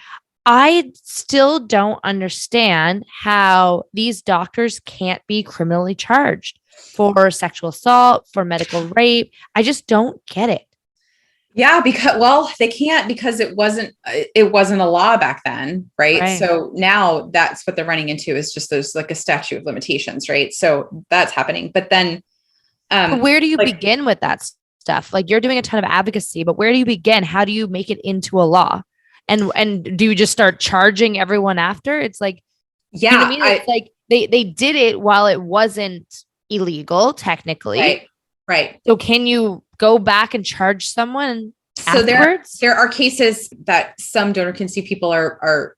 S3: I still don't understand how these doctors can't be criminally charged for sexual assault, for medical rape. I just don't get it.
S2: Yeah, because they can't because it wasn't a law back then, right? So now that's what they're running into is just there's like a statute of limitations, right? So that's happening. But then
S3: but where do you begin with that stuff? Like you're doing a ton of advocacy, but where do you begin? How do you make it into a law? And do you just start charging everyone after? It's like,
S2: yeah,
S3: you know what I mean? It's like they did it while it wasn't illegal, technically.
S2: Right.
S3: So can you go back and charge someone
S2: so
S3: afterwards?
S2: There are cases that some donor conceived people are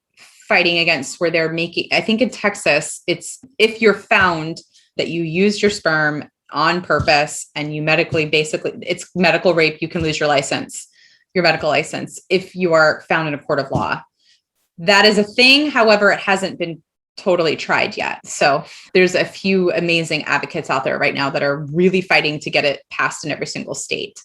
S2: fighting against where they're making, I think in Texas, it's if you're found that you used your sperm on purpose and you medically, basically it's medical rape, you can lose your medical license if you are found in a court of law. That is a thing. However, it hasn't been totally tried yet. So there's a few amazing advocates out there right now that are really fighting to get it passed in every single state.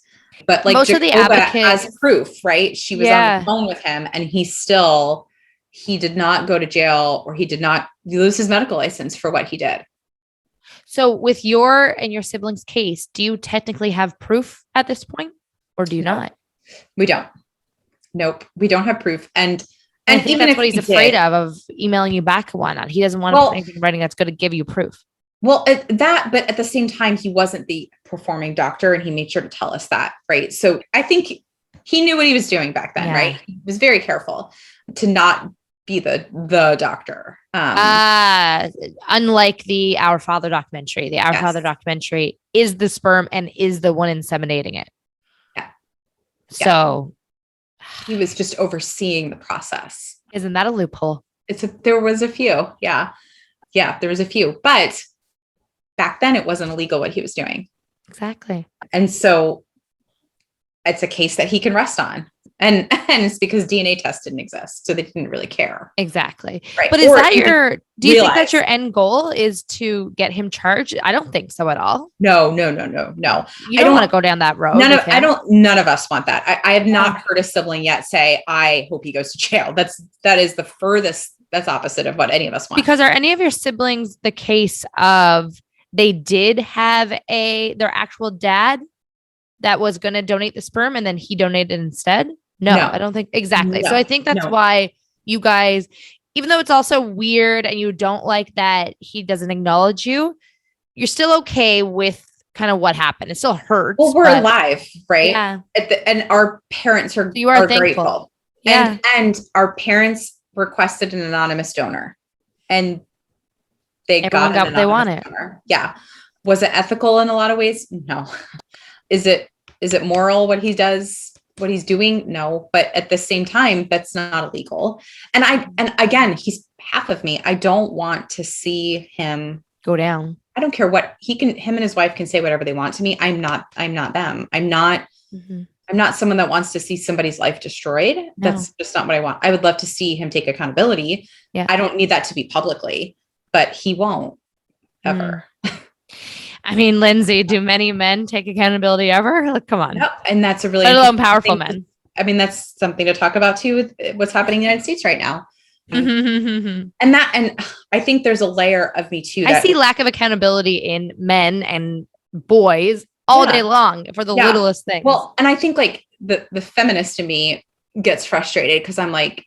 S2: But like
S3: most of the advocates
S2: has proof, right? She was on the phone with him and he did not go to jail or he did not lose his medical license for what he did.
S3: So with your and your siblings' case, do you technically have proof at this point or do you not?
S2: We don't. Nope. We don't have proof. And
S3: I think that's what he's afraid of emailing you back and whatnot. He doesn't want to put anything in writing that's going to give you proof.
S2: Well, but at the same time, he wasn't the performing doctor and he made sure to tell us that, right? So I think he knew what he was doing back then, right? He was very careful to not be the doctor.
S3: Unlike the Our Father documentary. The Our Father documentary is the sperm and is the one inseminating it.
S2: Yeah.
S3: So
S2: he was just overseeing the process.
S3: Isn't that a loophole?
S2: There was a few. Yeah. Yeah, there was a few. But back then it wasn't illegal what he was doing.
S3: Exactly.
S2: And so it's a case that he can rest on. And it's because DNA tests didn't exist. So they didn't really care.
S3: Exactly.
S2: Right.
S3: But is that do you think that your end goal is to get him charged? I don't think so at all.
S2: No. You
S3: don't want to go down that road.
S2: None of us want that. I have not heard a sibling yet say, I hope he goes to jail. That is the furthest, that's opposite of what any of us want.
S3: Because are any of your siblings the case of they did have their actual dad that was going to donate the sperm and then he donated instead? No, I don't think exactly. No, so I think that's why you guys, even though it's also weird and you don't like that he doesn't acknowledge you, you're still okay with kind of what happened. It still hurts.
S2: Well, we're alive, right?
S3: Yeah.
S2: And our parents are,
S3: you are
S2: grateful. Yeah. And our parents requested an anonymous donor and everyone got what they wanted. Donor. Yeah. Was it ethical in a lot of ways? No. Is it moral what he does? What he's doing? No, but at the same time, that's not illegal. And again, he's half of me. I don't want to see him
S3: go down.
S2: I don't care what him and his wife can say whatever they want to me. I'm not them. I'm not someone that wants to see somebody's life destroyed. No. That's just not what I want. I would love to see him take accountability. Yeah. I don't need that to be publicly, but he won't ever.
S3: I mean, Lindsay, do many men take accountability ever? Like, come on.
S2: No, and that's a really
S3: powerful men.
S2: I mean, that's something to talk about too with what's happening in the United States right now. And I think there's a layer of me too.
S3: I see lack of accountability in men and boys all day long for the littlest things.
S2: Well, and I think like the feminist in me gets frustrated because I'm like,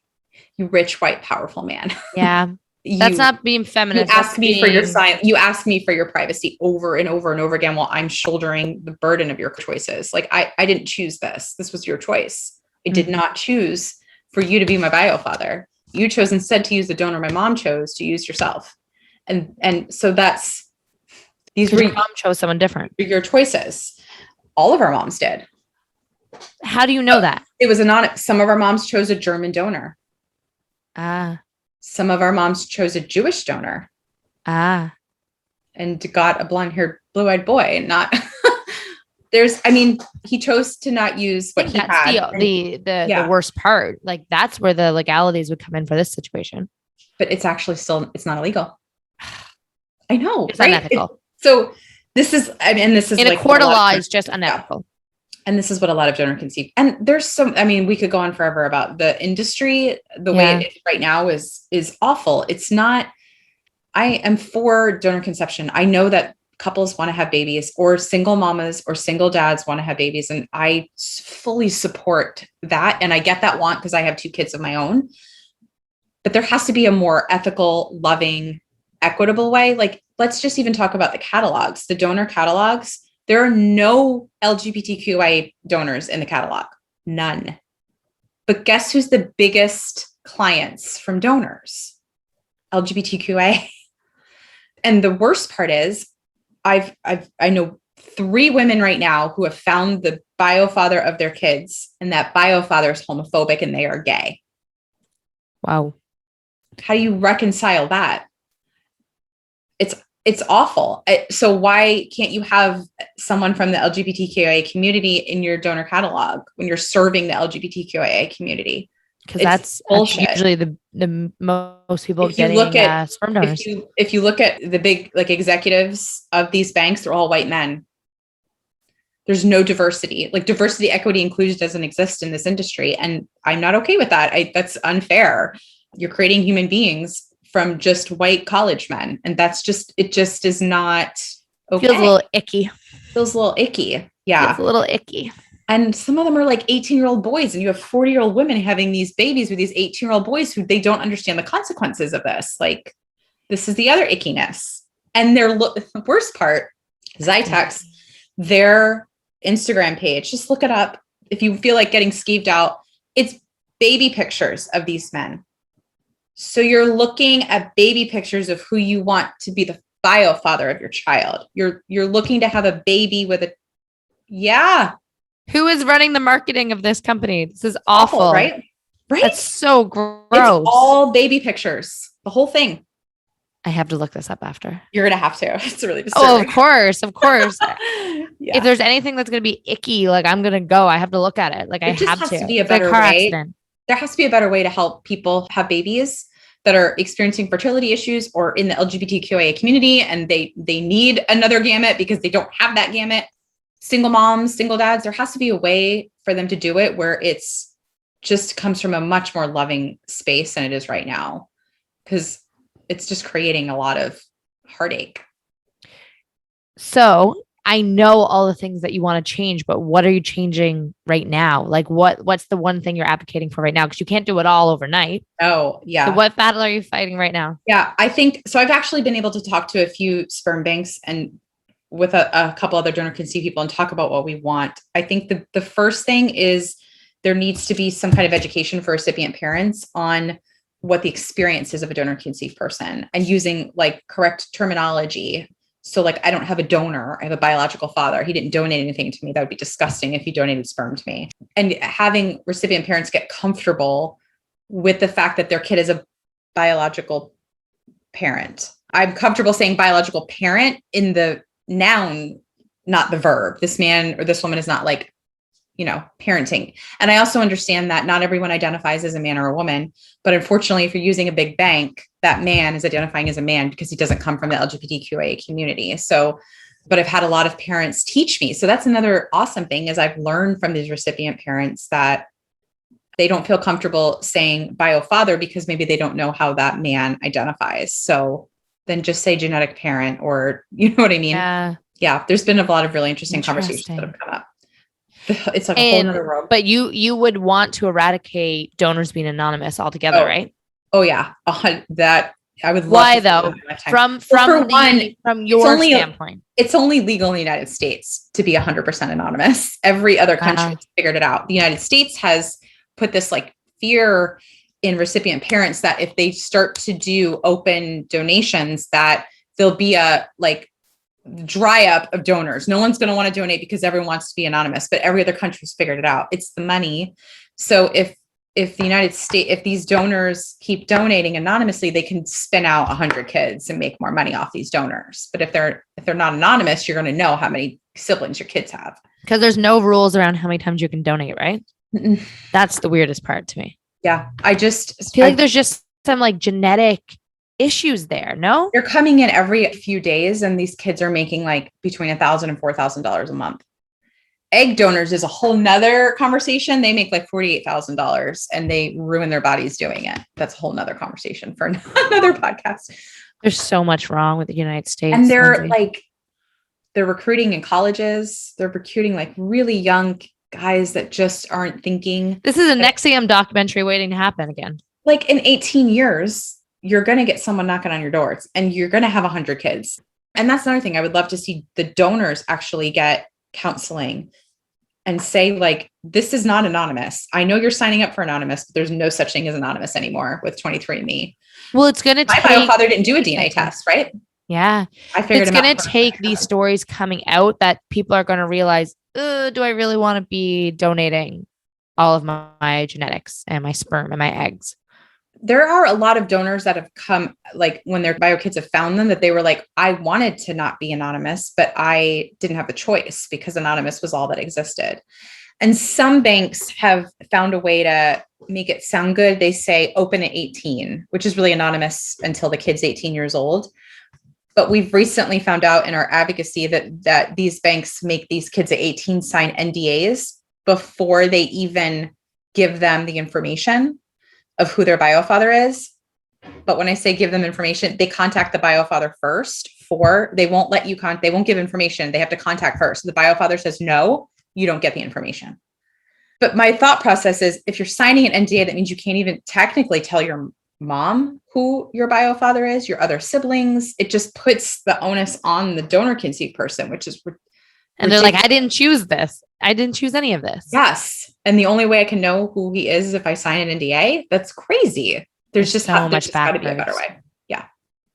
S2: you rich, white, powerful man.
S3: Yeah. That's not being feminist.
S2: You ask me for your science. You ask me for your privacy over and over and over again while I'm shouldering the burden of your choices. Like I didn't choose this. This was your choice. I did not choose for you to be my bio father. You chose instead to use the donor my mom chose to use yourself. And so that's
S3: your mom chose someone different.
S2: Your choices. All of our moms did.
S3: How do you know that?
S2: It was some of our moms chose a German donor. Some of our moms chose a Jewish donor. And got a blonde-haired, blue-eyed boy. Not he chose to not use what he had.
S3: The worst part. Like that's where the legalities would come in for this situation.
S2: But it's actually it's not illegal. I know.
S3: It's unethical.
S2: So this is
S3: in a court of law is just unethical.
S2: And this is what a lot of donor conceive. And there's we could go on forever about the industry. The way it is right now is awful. It's not, I am for donor conception. I know that couples want to have babies, or single mamas or single dads want to have babies. And I fully support that. And I get that want because I have 2 kids of my own. But there has to be a more ethical, loving, equitable way. Like, let's just even talk about the catalogs, the donor catalogs. There are no LGBTQIA donors in the catalog. None. But guess who's the biggest clients from donors? LGBTQIA. And the worst part is I know 3 women right now who have found the bio father of their kids, and that bio father is homophobic and they are gay.
S3: Wow.
S2: How do you reconcile that? It's awful. So why can't you have someone from the LGBTQIA community in your donor catalog when you're serving the LGBTQIA community?
S3: Because that's usually the most people getting sperm donors.
S2: If you look at the big like executives of these banks, they're all white men. There's no diversity. Like, diversity, equity, inclusion doesn't exist in this industry. And I'm not okay with that. That's unfair. You're creating human beings from just white college men. And it just is not okay.
S3: Feels a little icky.
S2: Yeah.
S3: Feels a little icky.
S2: And some of them are like 18-year-old boys, and you have 40-year-old women having these babies with these 18-year-old boys who they don't understand the consequences of this. Like, this is the other ickiness. And the worst part, Zytex, their Instagram page, just look it up. If you feel like getting skeeved out, it's baby pictures of these men. So you're looking at baby pictures of who you want to be the bio father of your child. You're looking to have a baby with
S3: Who is running the marketing of this company? This is awful,
S2: right?
S3: That's so gross.
S2: It's all baby pictures, the whole thing.
S3: I have to look this up after.
S2: You're going to have to. It's really disturbing.
S3: Oh, of course.
S2: Yeah.
S3: If there's anything that's going to be icky, like, I'm going to go. I have to look at it. Like, I have to.
S2: Be a better way. There has to be a better way to help people have babies that are experiencing fertility issues or in the LGBTQIA community, and they need another gamete because they don't have that gamete. Single moms, single dads, there has to be a way for them to do it where it's just comes from a much more loving space than it is right now, because it's just creating a lot of heartache.
S3: So I know all the things that you want to change, but what are you changing right now? Like, what's the one thing you're advocating for right now? Because you can't do it all overnight.
S2: Oh, yeah.
S3: So what battle are you fighting right now?
S2: Yeah, I think so. I've actually been able to talk to a few sperm banks and with a couple other donor conceived people and talk about what we want. I think the first thing is there needs to be some kind of education for recipient parents on what the experience is of a donor conceived person, and using like correct terminology. So like, I don't have a donor. I have a biological father. He didn't donate anything to me. That would be disgusting if he donated sperm to me. And having recipient parents get comfortable with the fact that their kid is a biological parent. I'm comfortable saying biological parent in the noun, not the verb. This man or this woman is not like, parenting. And I also understand that not everyone identifies as a man or a woman, but unfortunately, if you're using a big bank, that man is identifying as a man because he doesn't come from the LGBTQIA community. So, but I've had a lot of parents teach me. So that's another awesome thing is I've learned from these recipient parents that they don't feel comfortable saying bio father because maybe they don't know how that man identifies. So then just say genetic parent, or you know what I mean? Yeah. There's been a lot of really interesting conversations that have come up. It's like a whole nother world.
S3: But you would want to eradicate donors being anonymous altogether, right?
S2: Oh yeah. That I would love.
S3: Why though? From your standpoint,
S2: it's only legal in the United States to be 100% anonymous. Every other country has figured it out. The United States has put this like fear in recipient parents that if they start to do open donations, that there'll be a like dry up of donors. No one's going to want to donate because everyone wants to be anonymous, but every other country's figured it out. It's the money. So if the United States, if these donors keep donating anonymously, they can spin out 100 kids and make more money off these donors. But if they're not anonymous, you're going to know how many siblings your kids have.
S3: Because there's no rules around how many times you can donate, right? Mm-mm. That's the weirdest part to me.
S2: Yeah. I feel
S3: like there's just some like genetic issues there. No,
S2: they're coming in every few days, and these kids are making like between $1,000 and $4,000 a month. Egg donors is a whole nother conversation. They make like $48,000 and they ruin their bodies doing it. That's a whole nother conversation for another podcast.
S3: There's so much wrong with the United States.
S2: And they're like, They're recruiting in colleges. They're recruiting like really young guys that just aren't thinking.
S3: This is a NXIVM documentary waiting to happen again.
S2: Like in 18 years, you're going to get someone knocking on your doors and you're going to have 100 kids. And that's another thing. I would love to see the donors actually get counseling and say, like, this is not anonymous. I know you're signing up for anonymous, but there's no such thing as anonymous anymore with 23andMe.
S3: Well, it's going to
S2: take... My biofather didn't do a DNA test, right?
S3: Yeah.
S2: I figured
S3: it's going to take these stories coming out that people are going to realize, do I really want to be donating all of my genetics and my sperm and my eggs?
S2: There are a lot of donors that have come, like when their bio kids have found them, that they were like, I wanted to not be anonymous, but I didn't have the choice because anonymous was all that existed. And some banks have found a way to make it sound good. They say open at 18, which is really anonymous until the kid's 18 years old. But we've recently found out in our advocacy that these banks make these kids at 18 sign NDAs before they even give them the information of who their biofather is. But when I say give them information, they contact the biofather first. They won't let you they won't give information. They have to contact first. The biofather says, no, you don't get the information. But my thought process is, if you're signing an NDA, that means you can't even technically tell your mom who your biofather is, your other siblings. It just puts the onus on the donor conceived person, which is
S3: and they're like, I didn't choose this. I didn't choose any of this.
S2: Yes. And the only way I can know who he is if I sign an NDA. That's crazy. There's just
S3: so much
S2: got to be a better way. Yeah.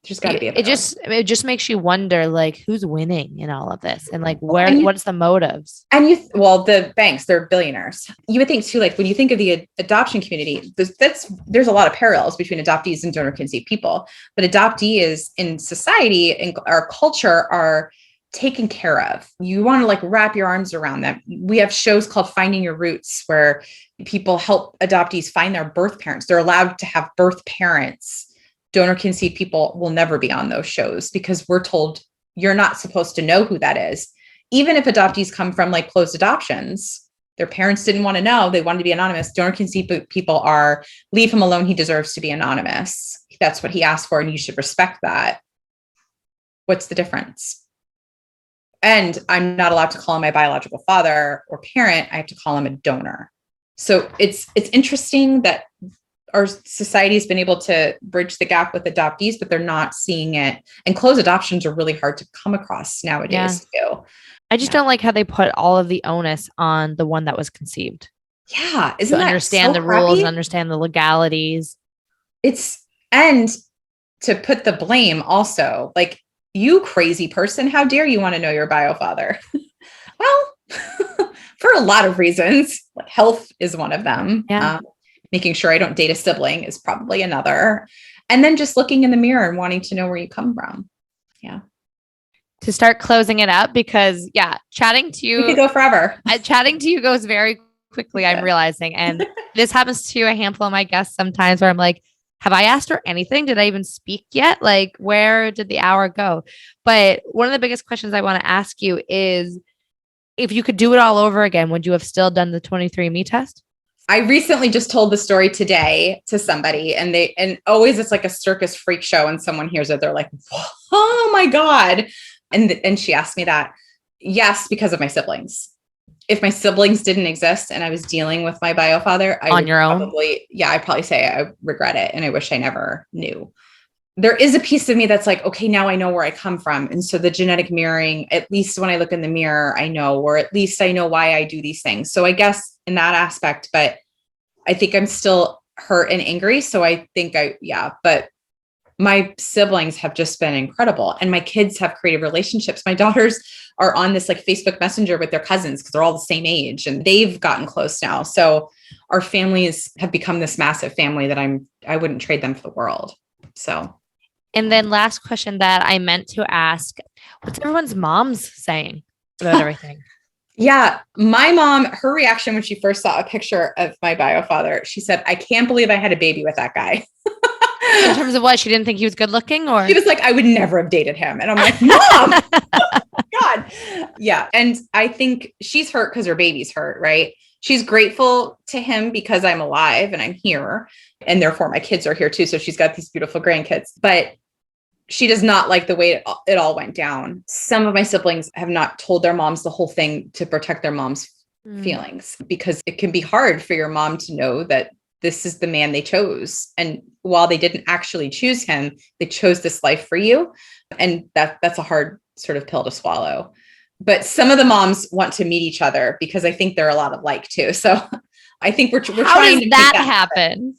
S2: There's got to be a better way.
S3: It just makes you wonder, like, who's winning in all of this, and like what's the motives? And
S2: the banks, they're billionaires. You would think too, like when you think of the adoption community, there's a lot of parallels between adoptees and donor conceived people. But adoptees in society and our culture are taken care of. You want to like wrap your arms around them. We have shows called Finding Your Roots where people help adoptees find their birth parents. They're allowed to have birth parents. Donor conceived people will never be on those shows because we're told you're not supposed to know who that is. Even if adoptees come from like closed adoptions, their parents didn't want to know. They wanted to be anonymous. Donor conceived people are, leave him alone. He deserves to be anonymous. That's what he asked for. And you should respect that. What's the difference? And I'm not allowed to call him my biological father or parent. I have to call him a donor. So it's interesting that our society has been able to bridge the gap with adoptees, but they're not seeing it. And closed adoptions are really hard to come across nowadays too.
S3: I just don't like how they put all of the onus on the one that was conceived.
S2: Yeah. Isn't that
S3: understand
S2: so
S3: the rules,
S2: crappy?
S3: understand the legalities.
S2: And to put the blame also, like, you crazy person, how dare you want to know your biofather? Well, for a lot of reasons, like health is one of them.
S3: Yeah.
S2: Making sure I don't date a sibling is probably another. And then just looking in the mirror and wanting to know where you come from. Yeah.
S3: To start closing it up, because chatting to you,
S2: we could go forever.
S3: Chatting to you goes very quickly, I'm realizing. And this happens to a handful of my guests sometimes where I'm like, have I asked her anything? Did I even speak yet? Like, where did the hour go? But one of the biggest questions I want to ask you is, if you could do it all over again, would you have still done the 23andMe test?
S2: I recently just told the story today to somebody, and always it's like a circus freak show. And someone hears it, they're like, oh my God. And she asked me that. Yes, because of my siblings. If my siblings didn't exist and I was dealing with my biofather, I'd probably say I regret it. And I wish I never knew. There is a piece of me that's like, okay, now I know where I come from. And so the genetic mirroring, at least when I look in the mirror, I know, or at least I know why I do these things. So I guess in that aspect, but I think I'm still hurt and angry. So I think but my siblings have just been incredible. And my kids have creative relationships. My daughters are on this like Facebook Messenger with their cousins because they're all the same age and they've gotten close now. So our families have become this massive family that I wouldn't trade them for the world. So.
S3: And then last question that I meant to ask, what's everyone's moms saying about everything?
S2: Yeah. My mom, her reaction when she first saw a picture of my biofather, she said, I can't believe I had a baby with that guy.
S3: In terms of what? She didn't think he was good looking, or?
S2: She was like, I would never have dated him. And I'm like, Mom, God. Yeah. And I think she's hurt because her baby's hurt, right? She's grateful to him because I'm alive and I'm here. And therefore my kids are here too. So she's got these beautiful grandkids. But she does not like the way it all went down. Some of my siblings have not told their moms the whole thing to protect their mom's feelings, because it can be hard for your mom to know that this is the man they chose. And while they didn't actually choose him, they chose this life for you. And that's a hard sort of pill to swallow. But some of the moms want to meet each other because I think they're a lot alike too. So I think we're
S3: How
S2: trying
S3: does
S2: to
S3: that
S2: make that
S3: happen?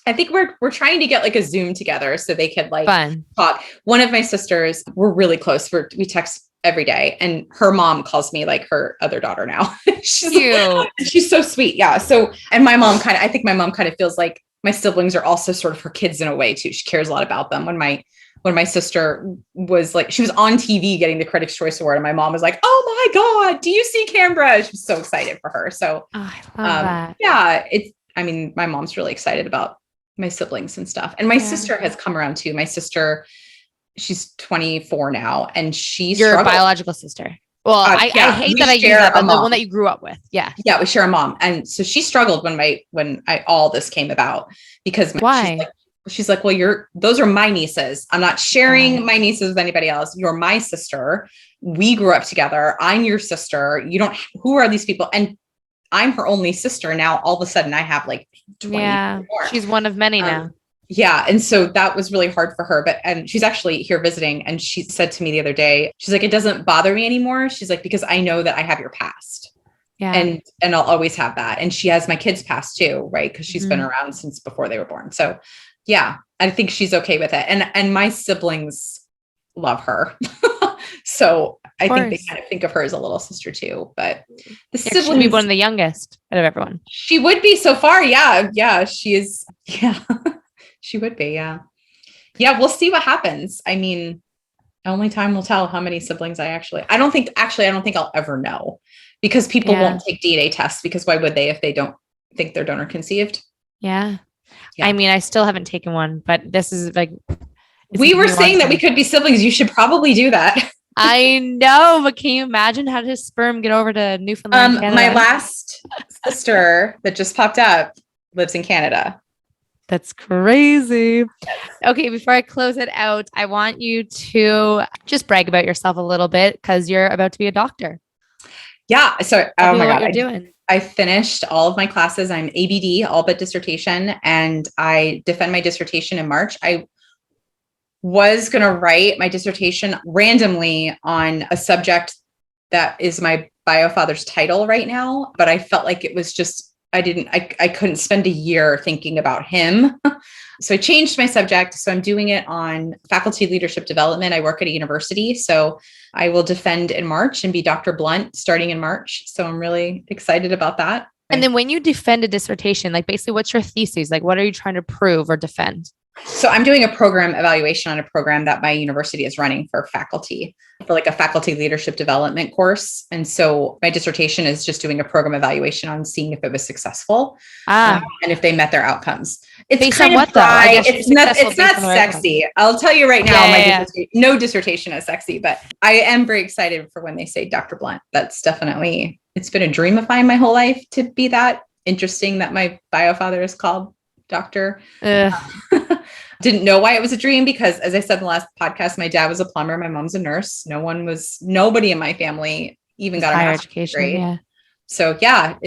S2: I think we're trying to get like a Zoom together so they could like
S3: Fun.
S2: talk. One of my sisters, we're really close. We text every day, and her mom calls me like her other daughter now. She's so sweet. Yeah. So, and my mom I think my mom kind of feels like my siblings are also sort of her kids in a way too. She cares a lot about them. When my sister was like, she was on TV getting the Critics' Choice Award, and my mom was like, "Oh my God, do you see Canberra?" She was so excited for her. So,
S3: I love that.
S2: Yeah, my mom's really excited about my siblings and stuff. And my sister has come around too. My sister, she's 24 now, and she's
S3: your biological sister. Well, I hate that I use that, but the one that you grew up with. Yeah.
S2: Yeah, we share a mom. And so she struggled when all this came about, because
S3: why?
S2: She's like, well, those are my nieces. I'm not sharing my nieces with anybody else. You're my sister. We grew up together. I'm your sister. Who are these people? And I'm her only sister. Now, all of a sudden I have like 20 more.
S3: She's one of many now.
S2: Yeah. And so that was really hard for her, and she's actually here visiting. And she said to me the other day, she's like, it doesn't bother me anymore. She's like, because I know that I have your past. Yeah. And I'll always have that. And she has my kids' past too, right? Because she's been around since before they were born. So yeah, I think she's okay with it. And my siblings love her. So I think they kind of think of her as a little sister too, but the siblings
S3: would be one of the youngest out of everyone.
S2: She would be so far. Yeah. Yeah. She is. Yeah. She would be. Yeah. Yeah. We'll see what happens. I mean, only time will tell how many siblings I don't think I'll ever know, because people won't take DNA tests, because why would they if they don't think they're donor conceived?
S3: Yeah. I mean, I still haven't taken one, but this is like,
S2: we were saying that we could be siblings. You should probably do that.
S3: I know, but can you imagine how does sperm get over to Newfoundland? Canada?
S2: My last sister that just popped up lives in Canada.
S3: That's crazy. Okay, before I close it out, I want you to just brag about yourself a little bit, because you're about to be a doctor.
S2: Yeah. So, oh my God,
S3: you're doing.
S2: I finished all of my classes. I'm ABD, all but dissertation, and I defend my dissertation in March. I was going to write my dissertation randomly on a subject that is my biofather's title right now, but I felt like it was just, I couldn't spend a year thinking about him. So I changed my subject. So I'm doing it on faculty leadership development. I work at a university, so I will defend in March and be Dr. Blount starting in March. So I'm really excited about that.
S3: And then when you defend a dissertation, like basically what's your thesis? Like, what are you trying to prove or defend?
S2: So I'm doing a program evaluation on a program that my university is running for faculty, for like a faculty leadership development course. And so my dissertation is just doing a program evaluation on seeing if it was successful and if they met their outcomes. It's
S3: based
S2: kind
S3: on
S2: of
S3: what though?
S2: It's not sexy. I'll tell you right now, no dissertation is sexy, but I am very excited for when they say Dr. Blount. That's definitely, it's been a dream of mine my whole life to be that. Interesting that my biofather is called Doctor. Didn't know why it was a dream, because as I said in the last podcast, my dad was a plumber. My mom's a nurse. Nobody in my family even got a master's degree. Yeah. So yeah,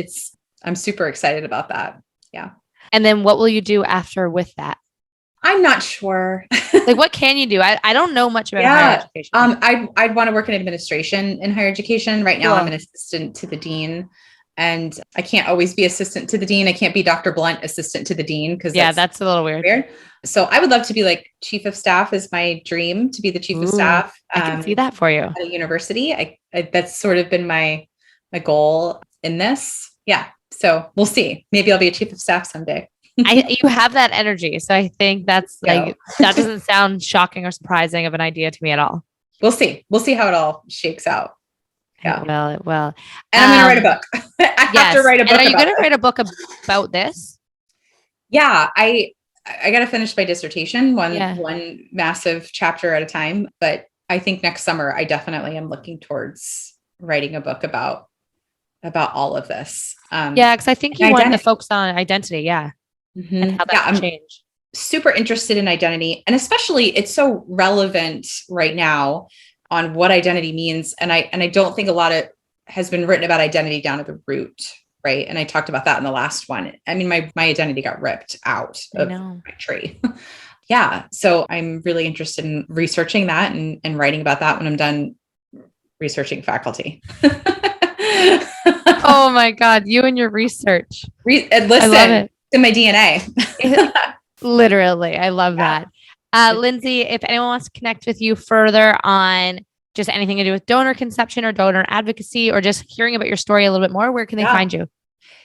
S2: I'm super excited about that. Yeah.
S3: And then what will you do after with that?
S2: I'm not sure.
S3: Like, what can you do? I don't know much about higher education.
S2: I'd want to work in administration in higher education. Right now, I'm an assistant to the dean. And I can't always be assistant to the dean. I can't be Dr. Blount assistant to the dean, because
S3: that's a little weird.
S2: So I would love to be like chief of staff is my dream, to be the chief of staff.
S3: I can see that for you
S2: at a university. I that's sort of been my goal in this. Yeah. So we'll see. Maybe I'll be a chief of staff someday.
S3: You have that energy. So I think that's that doesn't sound shocking or surprising of an idea to me at all.
S2: We'll see. We'll see how it all shakes out. Yeah.
S3: It will.
S2: And I'm going to write a book. I have to write a book.
S3: And are you going to write a book about this?
S2: Yeah. I got to finish my dissertation, one massive chapter at a time. But I think next summer, I definitely am looking towards writing a book about all of this.
S3: Because I think you want to focus on identity. Yeah. Mm-hmm. And how that changed.
S2: super interested in identity, and especially it's so relevant right now on what identity means. And I don't think a lot of has been written about identity down at the root. Right. And I talked about that in the last one. I mean, my identity got ripped out of my tree. Yeah. So I'm really interested in researching that and writing about that when I'm done researching faculty.
S3: Oh my God. You and your research.
S2: Listen,
S3: I love it.
S2: In my DNA.
S3: Literally. I love that. Lindsay, if anyone wants to connect with you further on just anything to do with donor conception or donor advocacy, or just hearing about your story a little bit more, where can they find you?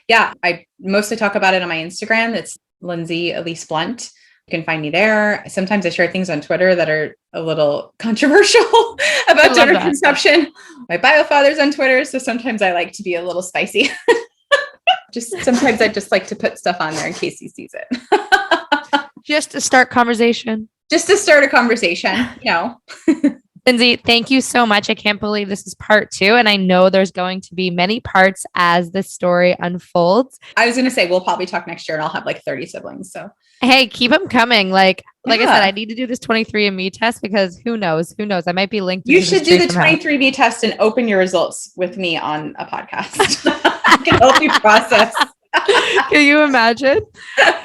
S2: Yeah, I mostly talk about it on my Instagram. It's Lindsay Blount. You can find me there. Sometimes I share things on Twitter that are a little controversial about donor conception. My biofather's on Twitter, so sometimes I like to be a little spicy. Sometimes I just like to put stuff on there in case he sees it.
S3: Just to start conversation.
S2: Just to start a conversation, you know.
S3: Lindsay, thank you so much. I can't believe this is part 2. And I know there's going to be many parts as this story unfolds.
S2: I was going to say, we'll probably talk next year and I'll have like 30 siblings. So,
S3: hey, keep them coming. Like I said, I need to do this 23andMe test because who knows? I might be linked.
S2: You should do the 23andMe test and open your results with me on a podcast. I can help you process.
S3: Can you imagine?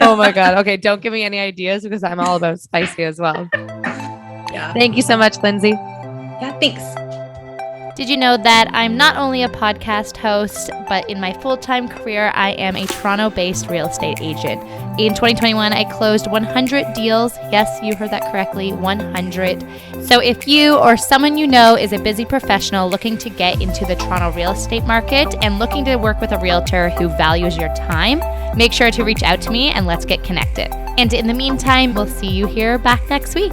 S3: Oh my God. Okay. Don't give me any ideas because I'm all about spicy as well. Yeah. Thank you so much, Lindsay.
S2: Yeah, thanks.
S1: Did you know that I'm not only a podcast host, but in my full-time career, I am a Toronto-based real estate agent. In 2021, I closed 100 deals. Yes, you heard that correctly, 100. So if you or someone you know is a busy professional looking to get into the Toronto real estate market and looking to work with a realtor who values your time, make sure to reach out to me and let's get connected. And in the meantime, we'll see you here back next week.